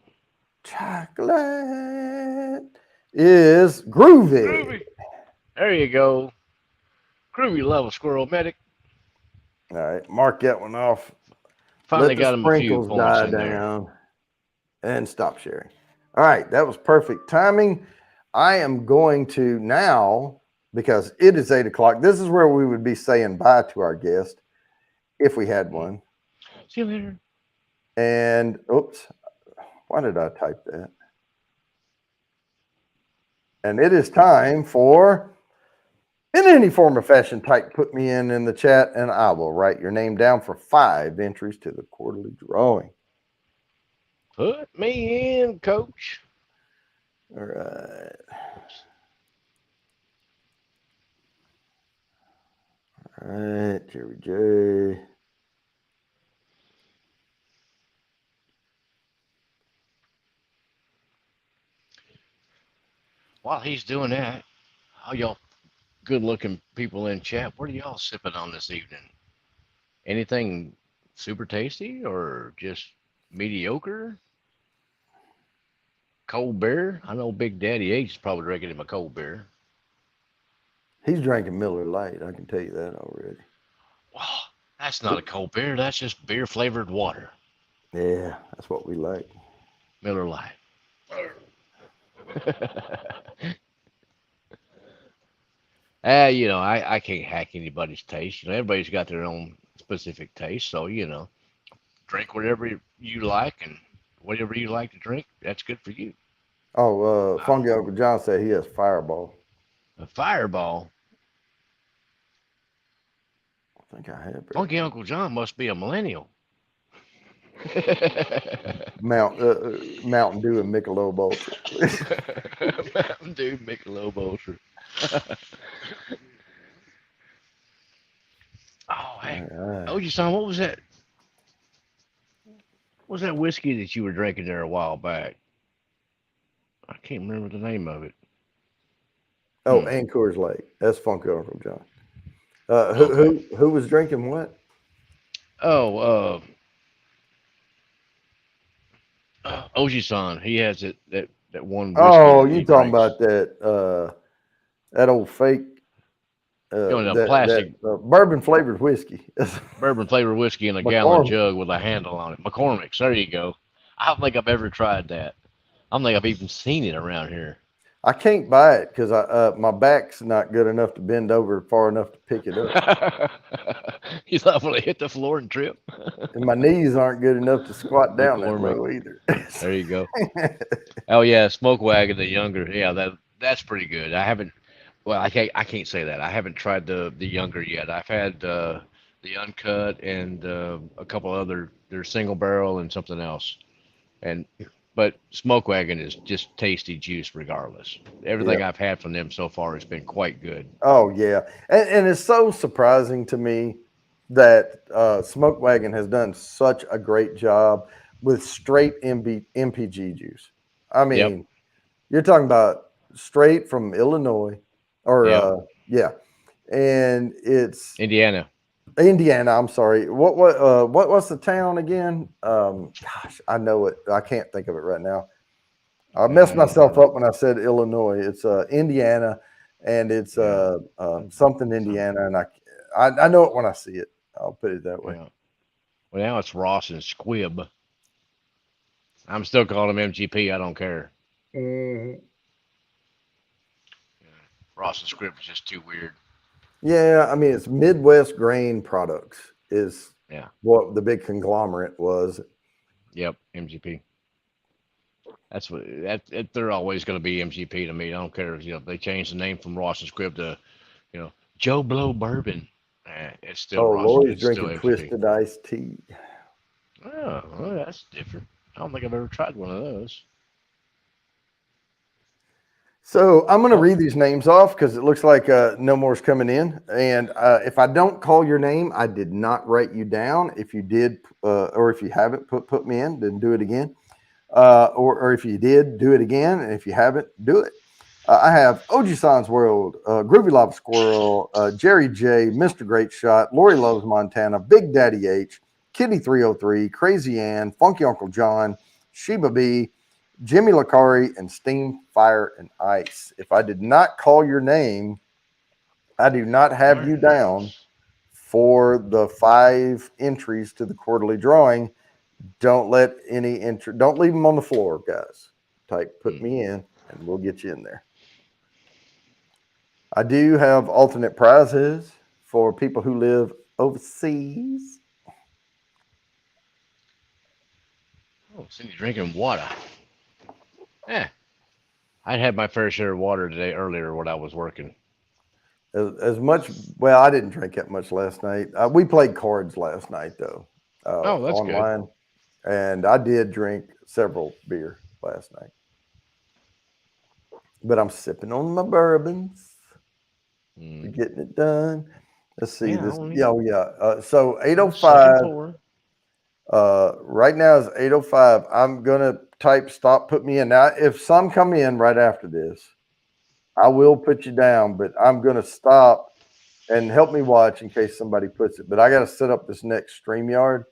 Chocolate is groovy. Groovy. There you go. Groovy level squirrel medic. All right, mark that one off. Finally Let the got him a few sprinkles points die in there. down and stop sharing. All right, that was perfect timing. I am going to now, because it is 8 o'clock, this is where we would be saying bye to our guest if we had one. See you later. And oops, why did I type that? And it is time for, in any form or fashion, type put me in the chat, and I will write your name down for 5 entries to the quarterly drawing. Put me in, coach. All right. All right, Jerry J. While he's doing that, all y'all good looking people in chat, what are y'all sipping on this evening? Anything super tasty or just mediocre? Cold beer? I know Big Daddy H is probably drinking him a cold beer. He's drinking Miller Lite. I can tell you that already. Wow, that's not a cold beer. That's just beer flavored water. Yeah, that's what we like. Miller Lite. I can't hack anybody's taste. Everybody's got their own specific taste. So, drink whatever you like and whatever you like to drink, that's good for you. Oh, Uh, Funky Uncle John said he has Fireball. a fireball. I think I have it. Funky Uncle John must be a millennial. Mountain Dew and Michelob Ultra. Mountain Dew Michelob Ultra. Oh, All hey. right. OG-san, what was that whiskey that you were drinking there a while back? I can't remember the name of it. Oh, Hmm. and Coors Light. That's Funky Uncle John. Who Okay. who who was drinking what? Oh, Oji-san, he has that one whiskey Oh, that you he talking drinks. about that old fake The that plastic bourbon flavored whiskey. bourbon flavored whiskey in a gallon McCormick. jug with a handle on it. McCormick's. There you go. I don't think I've ever tried that. I don't think I've even seen it around here. I can't buy it because my back's not good enough to bend over far enough to pick it up, You liable to hit the floor and trip. and my knees aren't good enough to squat down that McCormick. low either. There you go. Oh yeah, Smoke Wagon the younger. Yeah, that's pretty good. I haven't. Well, I can't say that. I haven't tried the younger yet. I've had the uncut and a couple other. There's single barrel and something else. And but Smoke Wagon is just tasty juice regardless. Yeah. Everything I've had from them so far has been quite good. Oh yeah, and it's so surprising to me that Smoke Wagon has done such a great job with straight MPG juice. I Yep. mean, you're talking about straight from Illinois, or Yep. yeah, and it's Indiana. Indiana. I'm sorry. What's the town again? Gosh, I know it. I can't think of it right now. I messed myself Uh, up when I said Illinois. It's Indiana, and it's yeah. something Some. Indiana, and I know it when I see it. I'll put it that way. Yeah. Well, now it's Ross and Squibb. I'm still calling them MGP. I don't care. Mhm. Yeah. Ross and Squibb is just too weird. Yeah, I mean it's Midwest Grain Products is Yeah. what the big conglomerate was. Yep. MGP. That's what they're always going to be MGP to me. I don't care if they change the name from Ross and Squibb to Joe Blow Bourbon. It's still Oh, Ross. Lori's It's still drinking MGP. twisted iced tea. Oh, well, that's different. I don't think I've ever tried one of those. So I'm going to Oh, read these names off because it looks like no more's coming in. And if I don't call your name, I did not write you down. If you did, or if you haven't, put me in, then do it again. Or if you did, do it again. And if you haven't, do it. I have OG Sans World, Groovy Lava Squirrel, Jerry J, Mr. Great Shot, Lori Loves Montana, Big Daddy H, Kitty 303, Crazy Ann, Funky Uncle John, Sheba B, Jimmy Lakari, and Steam, Fire, and Ice. If I did not call your name, I do not have Fire you and down Ice. for the 5 entries to the quarterly drawing. Don't let any entry, don't leave them on the floor, guys. Type put Hmm. me in and we'll get you in there. I do have alternate prizes for people who live overseas. Oh, Cindy drinking water. Yeah, I had my fair share of water today earlier when I was working. As much, well, I didn't drink that much last night. We played cards last night, though, Oh, that's good. online, and I did drink several beer last night. But I'm sipping on my bourbons, Mm. getting it done. Let's see Yeah, I this. only Yeah, oh yeah. So I'm sucking 8:05. four. Right now is 8:05. I'm gonna type stop. Put me in now. If some come in right after this, I will put you down. But I'm gonna stop and help me watch in case somebody puts it. But I got to set up this next StreamYard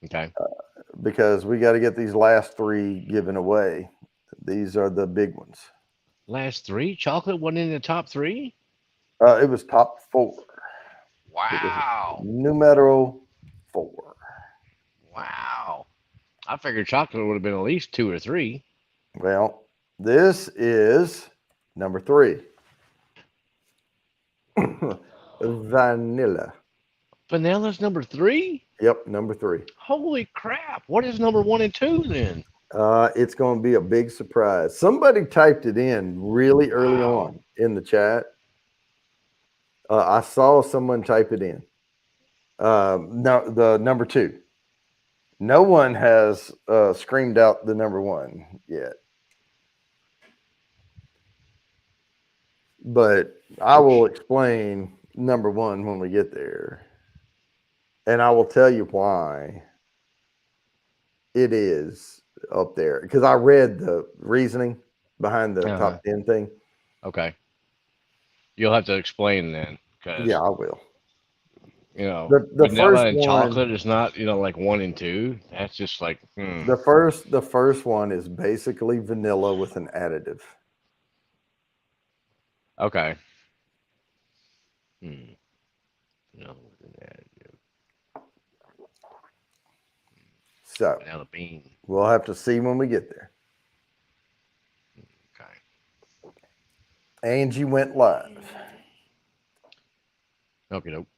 Okay. because we got to get these last three given away. These are the big ones. Last three. Chocolate wasn't in the top three. It was top four. It was Wow. numero four. Wow. I figured chocolate would have been at least two or three. Well, this is number three. Vanilla. Vanilla's number three? Yep, number three. Holy crap. What is number one and two then? It's going to be a big surprise. Somebody typed it in really early Wow. on in the chat. I saw someone type it in. No, the number two. No one has screamed out the number one yet, but I will Ouch. explain number one when we get there, and I will tell you why it is up there because I read the reasoning behind the Uh-huh. top 10 thing. Okay. You'll have to explain then, Yeah, because I will. The vanilla first and one, chocolate is not like one and two. That's just like the first one is basically vanilla with an additive. okay. Hmm. No, So vanilla bean. we'll have to see when we get there. Okay. Angie went live. Okay, nope.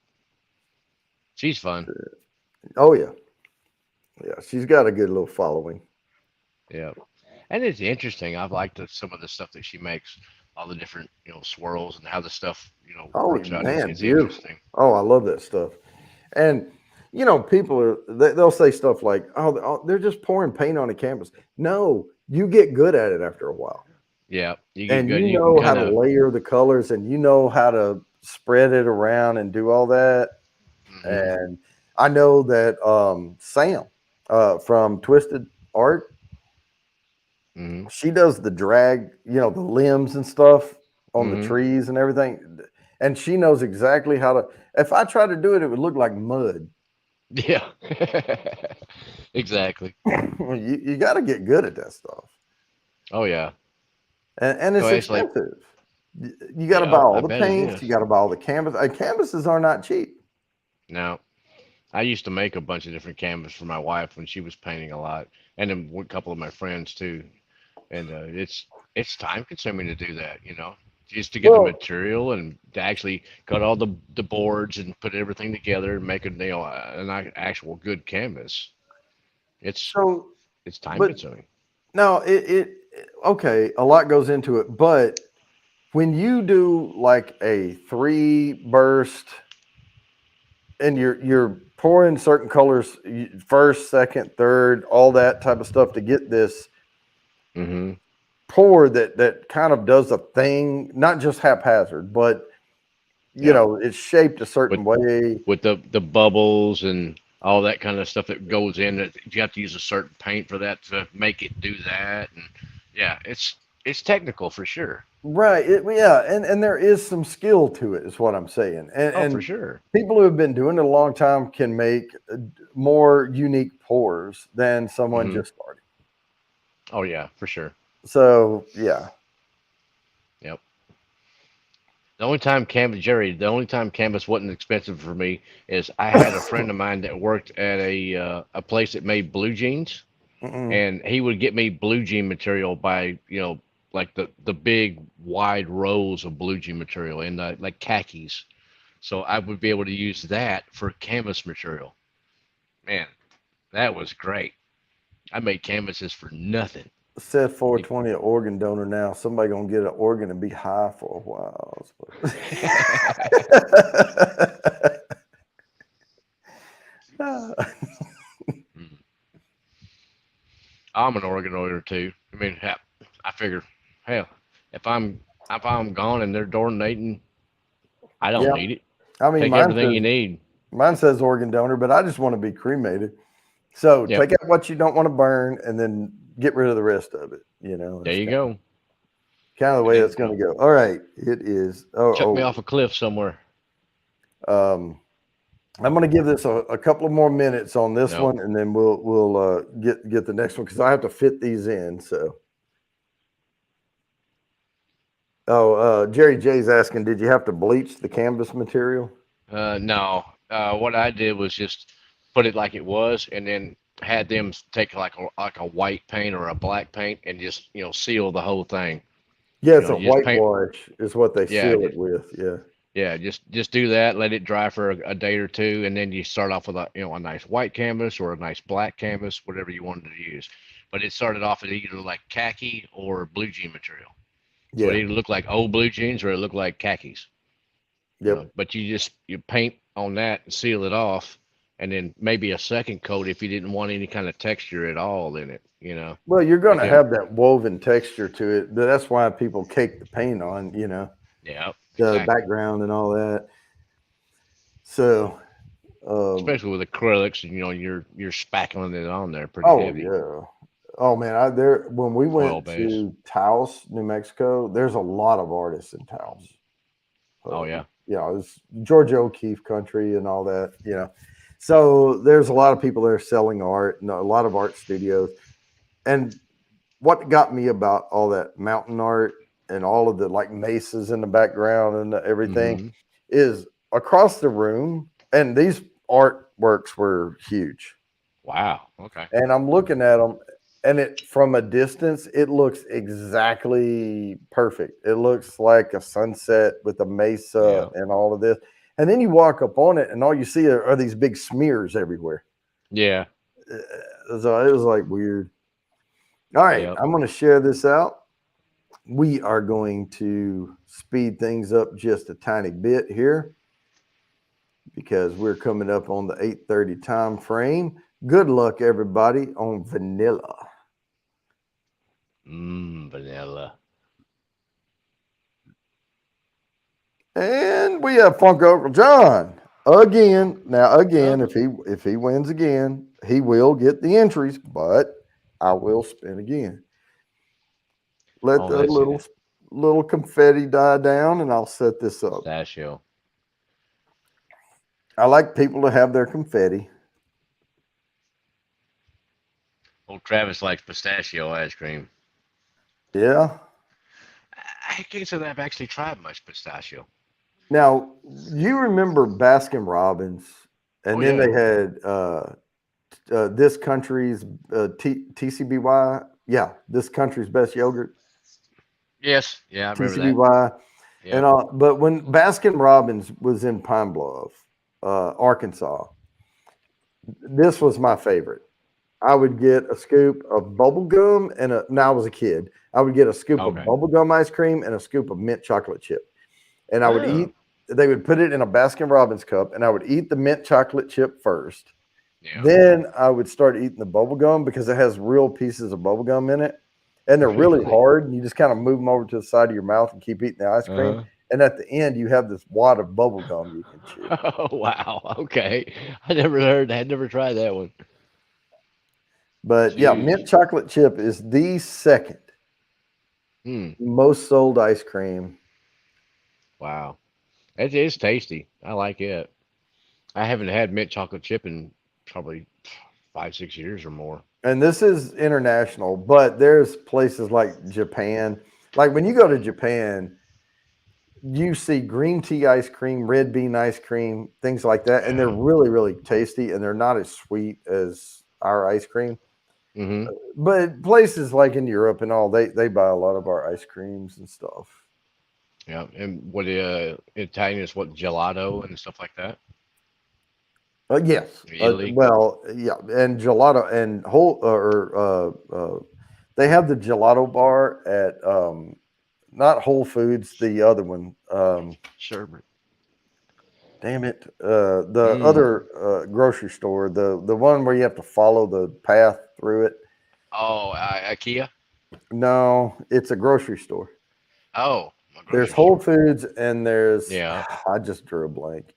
She's fun. Oh yeah, yeah. She's got a good little following. Yeah. And it's interesting. I've liked some of the stuff that she makes, all the different, swirls and how the stuff, Oh works out. man, It's beautiful. interesting. Oh, I love that stuff. And people they'll say stuff like, "Oh, they're just pouring paint on a canvas." No, you get good at it after a while, Yeah. You get and good. you You can know how kind to of, layer the colors, and you know how to spread it around and do all that. hmm And I know that Sam from Twisted Art, hmm she does the drag, the limbs and stuff on the hmm trees and everything. And she knows exactly how to. If I tried to do it, it would look like mud. Yeah. Exactly. You got to get good at that stuff, Oh, yeah. and So it's it's like, expensive. You got to buy yeah, all I the bet it paints. You is. got to buy all the canvas. Canvases are not cheap. Now, I used to make a bunch of different canvas for my wife when she was painting a lot, and then a couple of my friends too. And it's time consuming to do that, just to get the Well, material and to actually cut all the boards and put everything together and make a an actual good canvas. It's so it's time but consuming. no, okay, a lot goes into it, but when you do like a three burst and you're pouring certain colors first, second, third, all that type of stuff to get this Hmm pour that kind of does a thing, not just haphazard, but you Yeah. know, it's shaped a With certain way. the bubbles and all that kind of stuff that goes in. That you have to use a certain paint for that to make it do that. And yeah, it's technical for sure. Right. Yeah, and there is some skill to it, is what I'm saying. Oh, for And sure. people who have been doing it a long time can make more unique pours than someone Hmm. just starting. Oh yeah, for sure. So yeah, Yep. The only time canvas wasn't expensive for me is I had a friend of mine that worked at a place that made blue jeans, mm-mm. and he would get me blue jean material by like the big wide rolls of blue jean material and like khakis. So I would be able to use that for canvas material. Man, that was great. I made canvases for nothing. Said It- 420 an organ donor now. Somebody gonna get an organ and be high for a while. I'm an organ owner too. I mean, I figure, hell, if I'm gone and they're donating, I don't Yeah, need it. I mean Take everything you need. mine says organ donor, but I just want to be cremated. So Yep. take out what you don't want to burn, and then get rid of the rest of it. You know, There it's you go. kind of the And way then it's going to go. All right, it is. chuck me off a cliff somewhere. I'm going to give this a couple of more minutes on this No. one, and then we'll get the next one because I have to fit these in. So, Jerry J's asking, did you have to bleach the canvas material? No. What I did was just put it like it was, and then had them take like a white paint or a black paint and just seal the whole thing. Yeah, it's a You just paint. whitewash is what they Yeah, seal it with. Yeah, yeah, just do that. Let it dry for a day or two, and then you start off with a nice white canvas or a nice black canvas, whatever you wanted to use. But it started off with either like khaki or blue jean material. So it yeah, either looked like old blue jeans or it looked like khakis. yep. But you paint on that and seal it off, and then maybe a second coat if you didn't want any kind of texture at all in it. Well, you're going Like to a have that woven texture to it. That's why people cake the paint on. You know, yeah, the exactly. background and all that. So, Especially with acrylics, and you're spackling it on there pretty oh heavy, yeah. Oh man, I there when we oil went base. to Taos, New Mexico, there's a lot of artists in Taos. Oh yeah, You know, it's Georgia O'Keeffe country and all that, you know. So there's a lot of people there selling art and a lot of art studios. And what got me about all that mountain art and all of the like mesas in the background and everything hmm is across the room, and these artworks were huge. wow, okay, And I'm looking at them, and it from a distance, it looks exactly perfect. It looks like a sunset with a mesa yeah, and all of this. And then you walk up on it, and all you see are these big smears everywhere. yeah, So it was like weird. All right, yep. I'm going to share this out. We are going to speed things up just a tiny bit here because we're coming up on the 8:30 time frame. Good luck, everybody, on vanilla. Vanilla. And we have Funk Uncle John again. Now, again, Oh, if he wins again, he will get the entries, but I will spin again. Let oh, the that's little confetti die down, and I'll set this up. pistachio. I like people to have their confetti. Old Travis likes pistachio ice cream. Yeah. I can't say that I've actually tried much pistachio. Now, you remember Baskin Robbins, Oh and then yeah. they had this country's TCBY. Yeah, this country's best yogurt, Yes. Yeah, I remember that. TCBY. And Yep. but when Baskin Robbins was in Pine Bluff, Arkansas, this was my favorite. I would get a scoop of bubble gum and now I was a kid. I would get a scoop of Okay. bubble gum ice cream and a scoop of mint chocolate chip. And I would Oh. eat, they would put it in a Baskin Robbins cup, and I would eat the mint chocolate chip first. Yeah. Then I would start eating the bubble gum because it has real pieces of bubble gum in it. and they're really Really? hard. And you just kind of move them over to the side of your mouth and keep eating the ice cream. Uh-huh. And at the end, you have this wad of bubble gum you can chew. Oh, wow. Okay. I never heard. I had never tried that one. But yeah, Jeez. mint chocolate chip is the second Hmm. most sold ice cream. Wow. It is tasty. I like it. I haven't had mint chocolate chip in probably 5, 6 years or more. And this is international, but there's places like Japan. Like when you go to Japan, you see green tea ice cream, red bean ice cream, things like that. And they're Yeah. really, really tasty and they're not as sweet as our ice cream. Mm-hmm. But places like in Europe and all, they buy a lot of our ice creams and stuff. Yeah. And what Italian is what gelato and stuff like that. Yes. Italy. Well, yeah, and gelato and whole they have the gelato bar at not Whole Foods, the other one. Sherbet. Damn it, the Mm. other grocery store, the one where you have to follow the path through it. Oh, IKEA. No, it's a grocery store. Oh, a There's grocery Whole store. Foods and there's Yeah. I just drew a blank.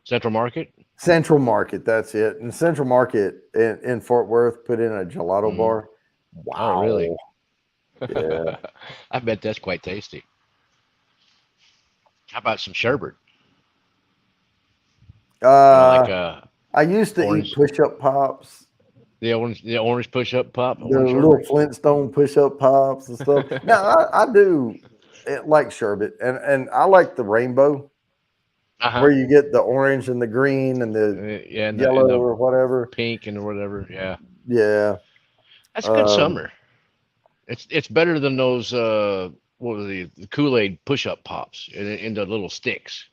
Central Market. Central Market, that's it. And Central Market in Fort Worth put in a gelato Mm-hmm. bar. Oh, really? Wow. Yeah. I bet that's quite tasty. How about some sherbet? Uh, Like I used to eat orange, push-up pops, the orange push-up pop, the orange little sherbet. Flintstone push-up pops and stuff. Now I do like sherbet, and I like the rainbow Uh-huh. where you get the orange and the green and the Yeah, and yellow the or whatever. pink and whatever. Yeah, Yeah. that's good Um, summer. It's better than those what were the Kool-Aid push-up pops in the little sticks.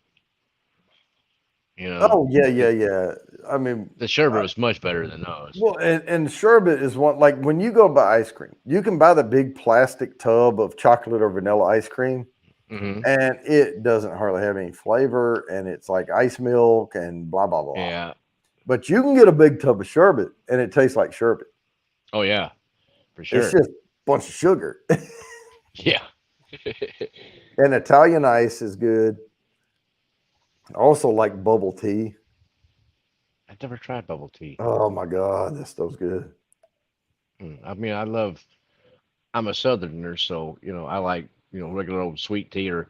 You know, oh yeah, yeah, the yeah. I mean, the sherbet was much better than those. well, and sherbet is one like when you go buy ice cream, you can buy the big plastic tub of chocolate or vanilla ice cream, Hmm. and it doesn't hardly have any flavor, and it's like ice milk and blah blah blah. Yeah. But you can get a big tub of sherbet, and it tastes like sherbet. Oh yeah, for It's sure. just a bunch of sugar. Yeah. And Italian ice is good. I also like bubble tea. I've never tried bubble tea. Oh my god, that stuff's good. I mean, I love. I'm a Southerner, so I like regular old sweet tea. Or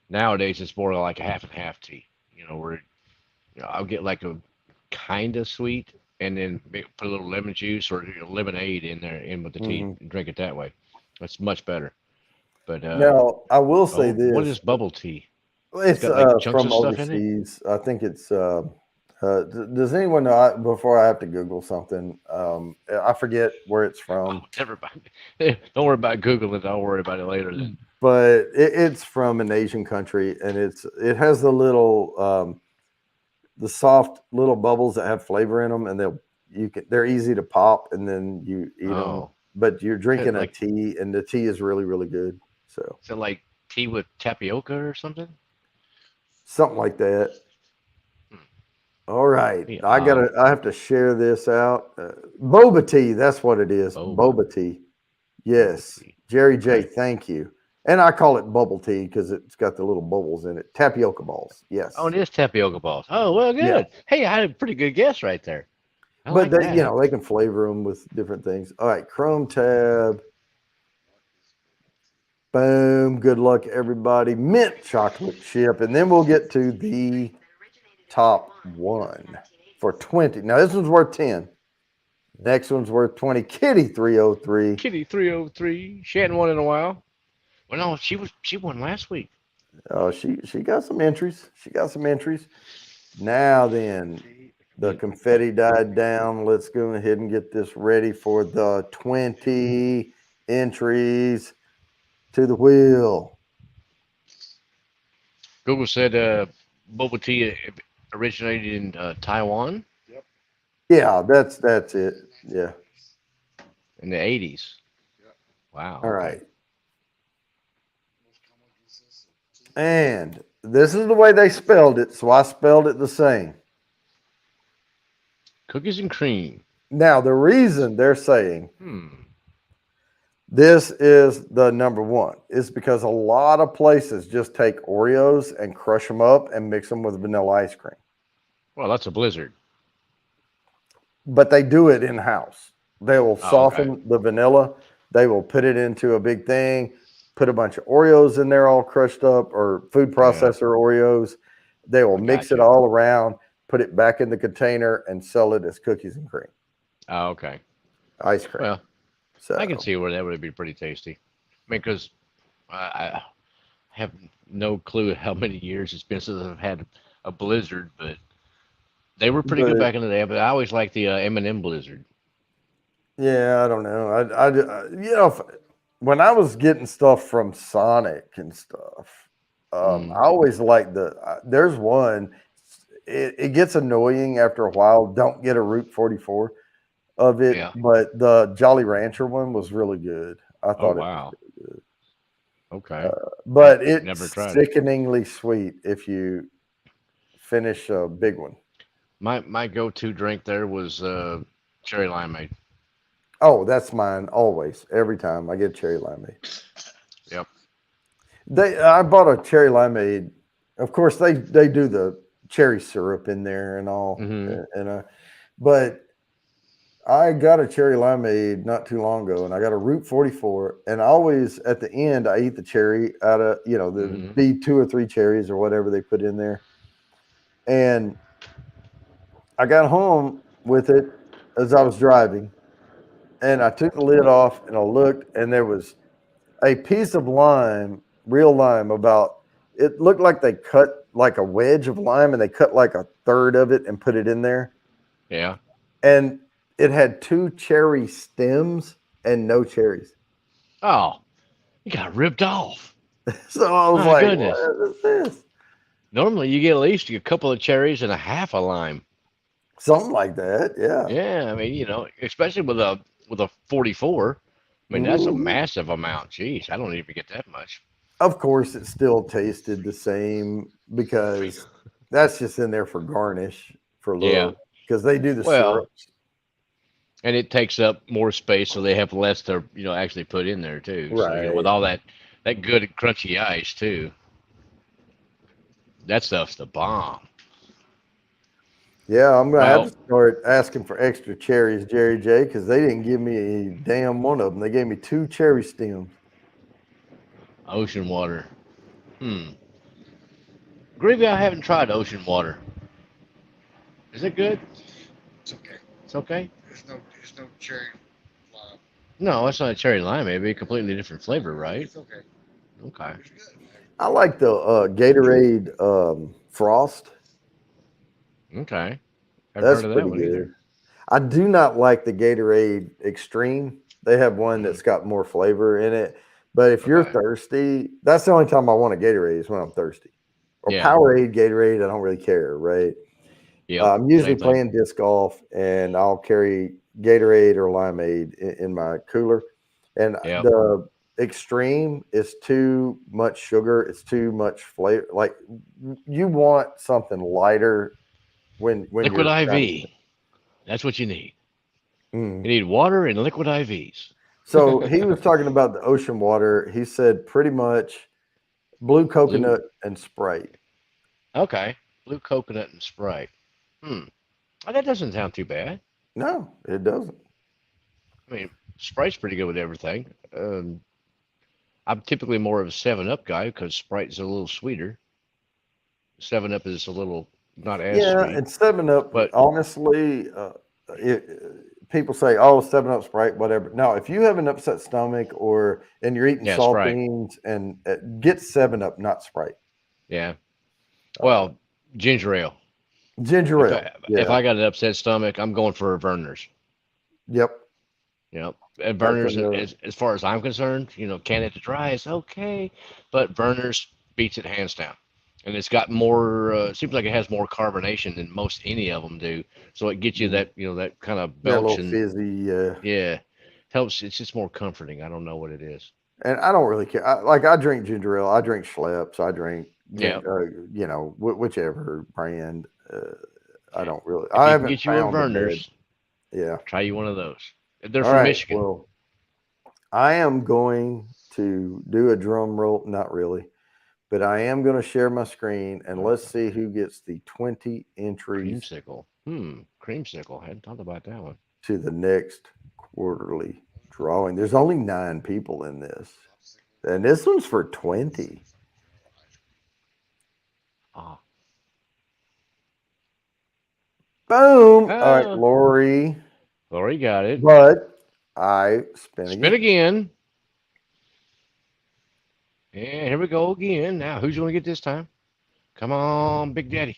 nowadays, it's more like a half and half tea. Where I'll get like a kind of sweet, and then put a little lemon juice or lemonade in there in with the tea Mhm. and drink it that way. That's much better. But Now I will say oh, what this: is bubble tea? It's it's got like chunks from of stuff in it. overseas. I think it's. Does anyone know? Before I have to Google something, I forget where it's Oh, from, never mind. Don't worry about Googling it. I'll worry about it later then. but it's from an Asian country, and it has the soft little bubbles that have flavor in them, and they're easy to pop, and then you eat them. Oh, But you're is it drinking a like tea, and the tea is really really good. So is it like tea with tapioca or something? something like that. Hmm, All right, pretty odd. I have to share this out. Boba tea, that's what it is. Boba, Boba tea. boba Yes, tea. Jerry J. Okay. Thank you. And I call it bubble tea because it's got the little bubbles in it. Tapioca balls. Oh, it Yes. is tapioca balls. Oh, well, Yeah. good. Hey, I had a pretty good guess right there. I But like they, that. they can flavor them with different things. All right, Chrome tab. Boom. Good luck, everybody. Mint chocolate chip. And then we'll get to the top one for 20. Now, this one's worth 10. Next one's worth 20. Kitty 303. Kitty 303. She hadn't won in a while. Well, no, she won last week. Oh, she got some entries. She got some entries. Now then, the Hmm. confetti died down. Let's go ahead and get this ready for the 20 entries to the wheel. Google said boba tea originated in Taiwan Yeah, that's it. Yeah. in the 80s. Wow. All Okay. right. And this is the way they spelled it, so I spelled it the same. Cookies and cream. Now, the reason they're saying Hmm. This is the number one. It's because a lot of places just take Oreos and crush them up and mix them with vanilla ice cream, Well, that's a blizzard. but they do it in house. They will Oh, okay. soften the vanilla. They will put it into a big thing, put a bunch of Oreos in there all crushed up or food Yeah, processor Oreos. They will I mix got it you. all around, put it back in the container, and sell it as cookies and cream, Oh, okay. ice cream. Well, I can So, see where that would be pretty tasty. I mean, because I have no clue how many years it's been since I've had a blizzard, but they were pretty good but back in the day. But I always liked the M&M blizzard. yeah, I don't know. When I was getting stuff from Sonic and stuff, Mm, I always liked there's one. It gets annoying after a while. Don't get a Route 44 of it, yeah. but the Jolly Rancher one was really good. I Oh thought it was wow. really good, Okay. I but never it's tried it. sickeningly sweet if you finish a big one. My go-to drink there was cherry limeade. Oh, that's mine always. Every time I get cherry limeade. Yep. I bought a cherry limeade. Of course, they do the cherry syrup in there and all, Hmm. but I got a cherry limeade not too long ago, and I got a Route 44. And I always at the end I eat the cherry out of the Hmm. be two or three cherries or whatever they put in there. And I got home with it as I was driving, and I took the lid off and I looked, and there was a piece of lime, real lime, about it looked like they cut like a wedge of lime and they cut like a third of it and put it in there. Yeah. And it had two cherry stems and no cherries. Oh, you got ripped off. So I was My like, goodness. what is this? Normally you get at least a couple of cherries and a half a lime. Something like that. Yeah. Yeah, I mean, especially with a 44. I mean, that's a Hmm. massive amount. Jeez, I don't even get that much. Of course, it still tasted the same because that's just in there for garnish for Yeah. look because they do the Well, syrups. and it takes up more space, so they have less to actually put in there too. So with Right. all that good crunchy ice too, that stuff's the bomb. Yeah, I'm gonna have to Well, start asking for extra cherries, Jerry J, because they didn't give me a damn one of them. They gave me two cherry stems. ocean water. Hmm. Gravy, I haven't tried ocean water. Is it good? It's okay. It's okay. There's no cherry lime. No, it's not a cherry lime. It'd be a completely different flavor, right? It's okay. Okay. It's good. I like the Gatorade Frost. Okay. Haven't That's heard of that pretty one either. good. I do not like the Gatorade Extreme. They have one Mm, that's got more flavor in it. But if you're okay. thirsty, that's the only time I want a Gatorade is when I'm thirsty. Or Yeah. Powerade, Gatorade, I don't really care, right? Yep. I'm usually Same thing. playing disc golf, and I'll carry Gatorade or limeade in my cooler. And Yep. the extreme is too much sugar. It's too much flavor. Like you want something lighter when Liquid you're trying to. IV. That's what you need. Mm. You need water and liquid IVs. So he was talking about the ocean water. He said pretty much blue Blue. coconut and Sprite. Okay. Blue coconut and Sprite. Hmm. Oh, that doesn't sound too bad. No, it doesn't. I mean, Sprite's pretty good with everything. I'm typically more of a 7 Up guy because Sprite is a little sweeter. 7 Up is a little not as Yeah, sweet. and Seven Up. But Honestly, people say, "Oh, Seven Up, Sprite, whatever." No, if you have an upset stomach and you're eating yeah, Sprite. saltines, and get Seven Up, not Sprite. Yeah. Uh, Well, ginger ale. Ginger If ale. if Yeah. I got an upset stomach, I'm going for a Verner's. Yep. And That's Verner's, another. as far as I'm concerned, Canada Dry is okay, but Verner's beats it hands down. And it's got more. Seems like it has more carbonation than most any of them do. So it gets you Mm, that kind of that little belch and fizzy. yeah, helps. It's just more comforting. I don't know what it is. And I don't really care. I drink ginger ale. I drink Schleppes. I drink Yeah, whichever brand. I don't really. if I you can haven't get you a found a bad. Verner's, Yeah. try you one of those. They're All from right. Michigan. Well, I am going to do a drum roll. Not really, but I am going to share my screen and let's see who gets the 20 entries Creamsicle. Creamsicle. Hadn't thought about that one. to the next quarterly drawing. There's only 9 people in this, and this one's for 20. Ah. Boom. All right, Ah. Lori. Lori got it. But I spin Spin again. again. And here we go again. Now, who's going to get this time? Come on, Big Daddy.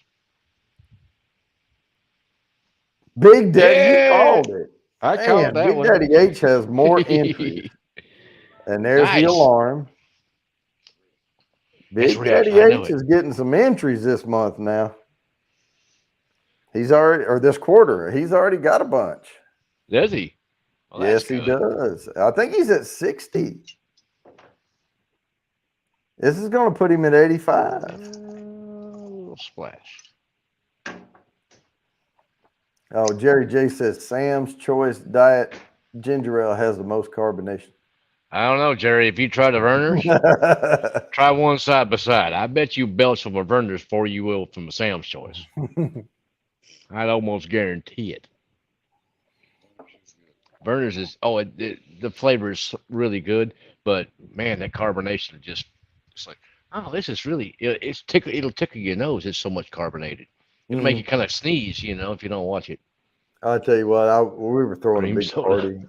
Big Daddy, you Yeah, called it. I called Man, that Big one. Daddy H has more entries. And there's the Nice. alarm. It's Big rigged. Daddy I know H it. is getting some entries this month now. He's already, or this quarter, he's already got a bunch. Does he? Well, that's Yes, he good. does. I think he's at 60. This is going to put him at 85. Little splash. Oh, Jerry J says Sam's Choice Diet Ginger Ale has the most carbonation. I don't know, Jerry. If you try the Vernors, try one side by side. I bet you belch from a Vernors before you will from a Sam's Choice. I'd almost guarantee it. Vernors is the flavor is really good, but man, that carbonation just it's like this is really it'll tickle your nose. It's so much carbonated. It'll make you kind of sneeze, if you don't watch it. I'll tell you what, we were throwing a Cream big soda. party.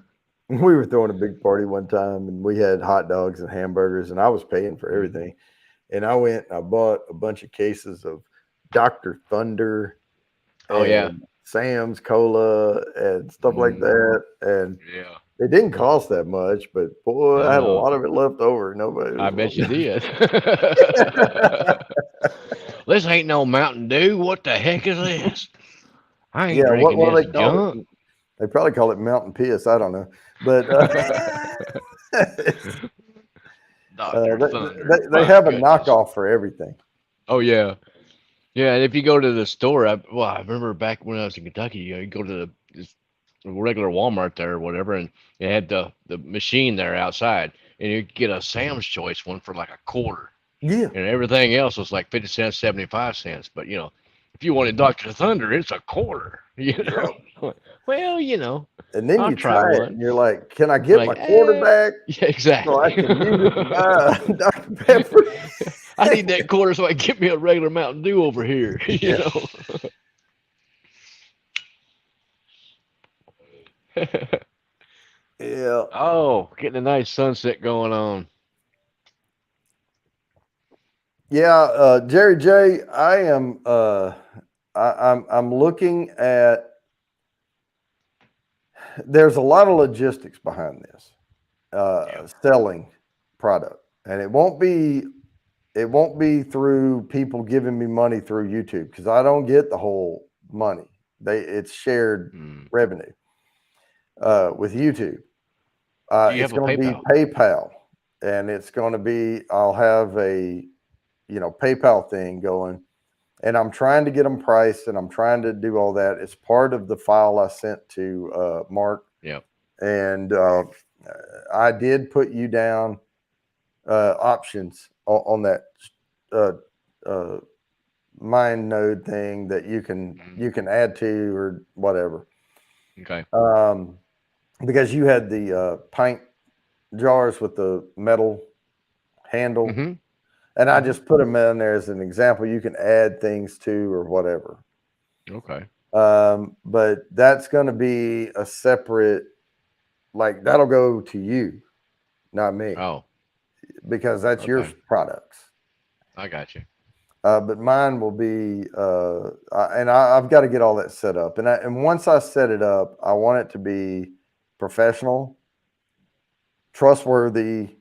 We were throwing a big party one time, and we had hot dogs and hamburgers, and I was paying for everything. And I went and I bought a bunch of cases of Dr. Thunder Oh yeah. and Sam's Cola and stuff like that. And Yeah. it didn't cost that much, but boy, I had a No, lot of it left over. Nobody I was bet you wanting. did. This ain't no Mountain Dew. What the heck is this? I ain't Yeah, drinking what this do they call junk. it? They probably call it Mountain Piss. I don't know, but Dr. they, Thunder. they My have a goodness. knockoff for everything. Oh yeah. Yeah, and if you go to the store, I remember back when I was in Kentucky, you go to this regular Walmart there or whatever, and they had the machine there outside, and you could get a Sam's Choice one for like a quarter, Yeah, and everything else was like 50 cents, 75 cents. But if you wanted Dr. Thunder, it's a quarter. yeah. Well, And then I'll you try try it, one. and you're like, "Can I get Like, my quarter back yeah, so I exactly. can use it to buy Dr. Pepper?" I need that quarter so I can get me a regular Mountain Dew over here. Yeah, yeah, Oh, getting a nice sunset going on. yeah. Jerry J, I am. I'm looking at. There's a lot of logistics behind this Yeah. selling product, and it won't be through people giving me money through YouTube because I don't get the whole money. It's shared Hmm. revenue with YouTube. Do you It's have a going to be PayPal? PayPal, and it's going to be I'll have a PayPal thing going, and I'm trying to get them priced, and I'm trying to do all that. It's part of the file I sent to Mark, Yeah. and I did put you down options on that uh, uh, mind node thing that you can Mhm. you can add to or whatever. Okay. Um, because you had the pint jars with the metal handle, Mm-hmm. and I Mm-hmm. just put them in there as an example. You can add things to or whatever. Okay. But that's going to be a separate, like that'll go to you, not me, Oh, because that's your okay. products. I got you. But mine will be, and I've got to get all that set up. And once I set it up, I want it to be professional, trustworthy,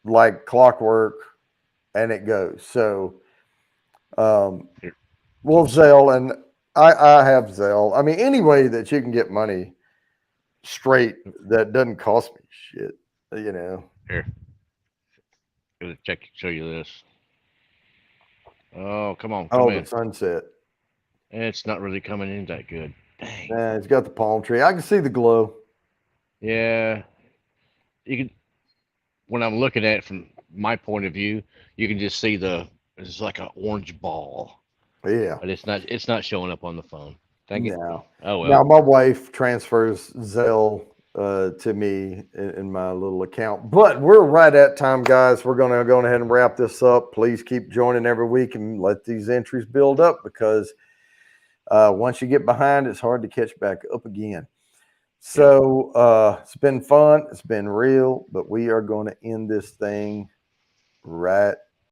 like clockwork, and it goes. So um, Here, we'll keep sitting. Zelle, and I have Zelle. I mean, any way that you can get money straight that doesn't cost me shit, you know. Here, gonna check. Show you this. Oh, come on, come Oh, the in. sunset. It's not really coming in that good. Dang. Yeah, it's got the palm tree. I can see the glow. Yeah. you can when I'm looking at it from my point of view, you can just see it's like an orange ball, Yeah. but it's not showing up on the phone. Dang it. Now, Oh now well. my wife transfers Zelle to me in my little account. But we're right at time, guys. We're going to go ahead and wrap this up. Please keep joining every week and let these entries build up because once you get behind, it's hard to catch back up again. Yep. So it's been fun. It's been real, but we are going to end this thing right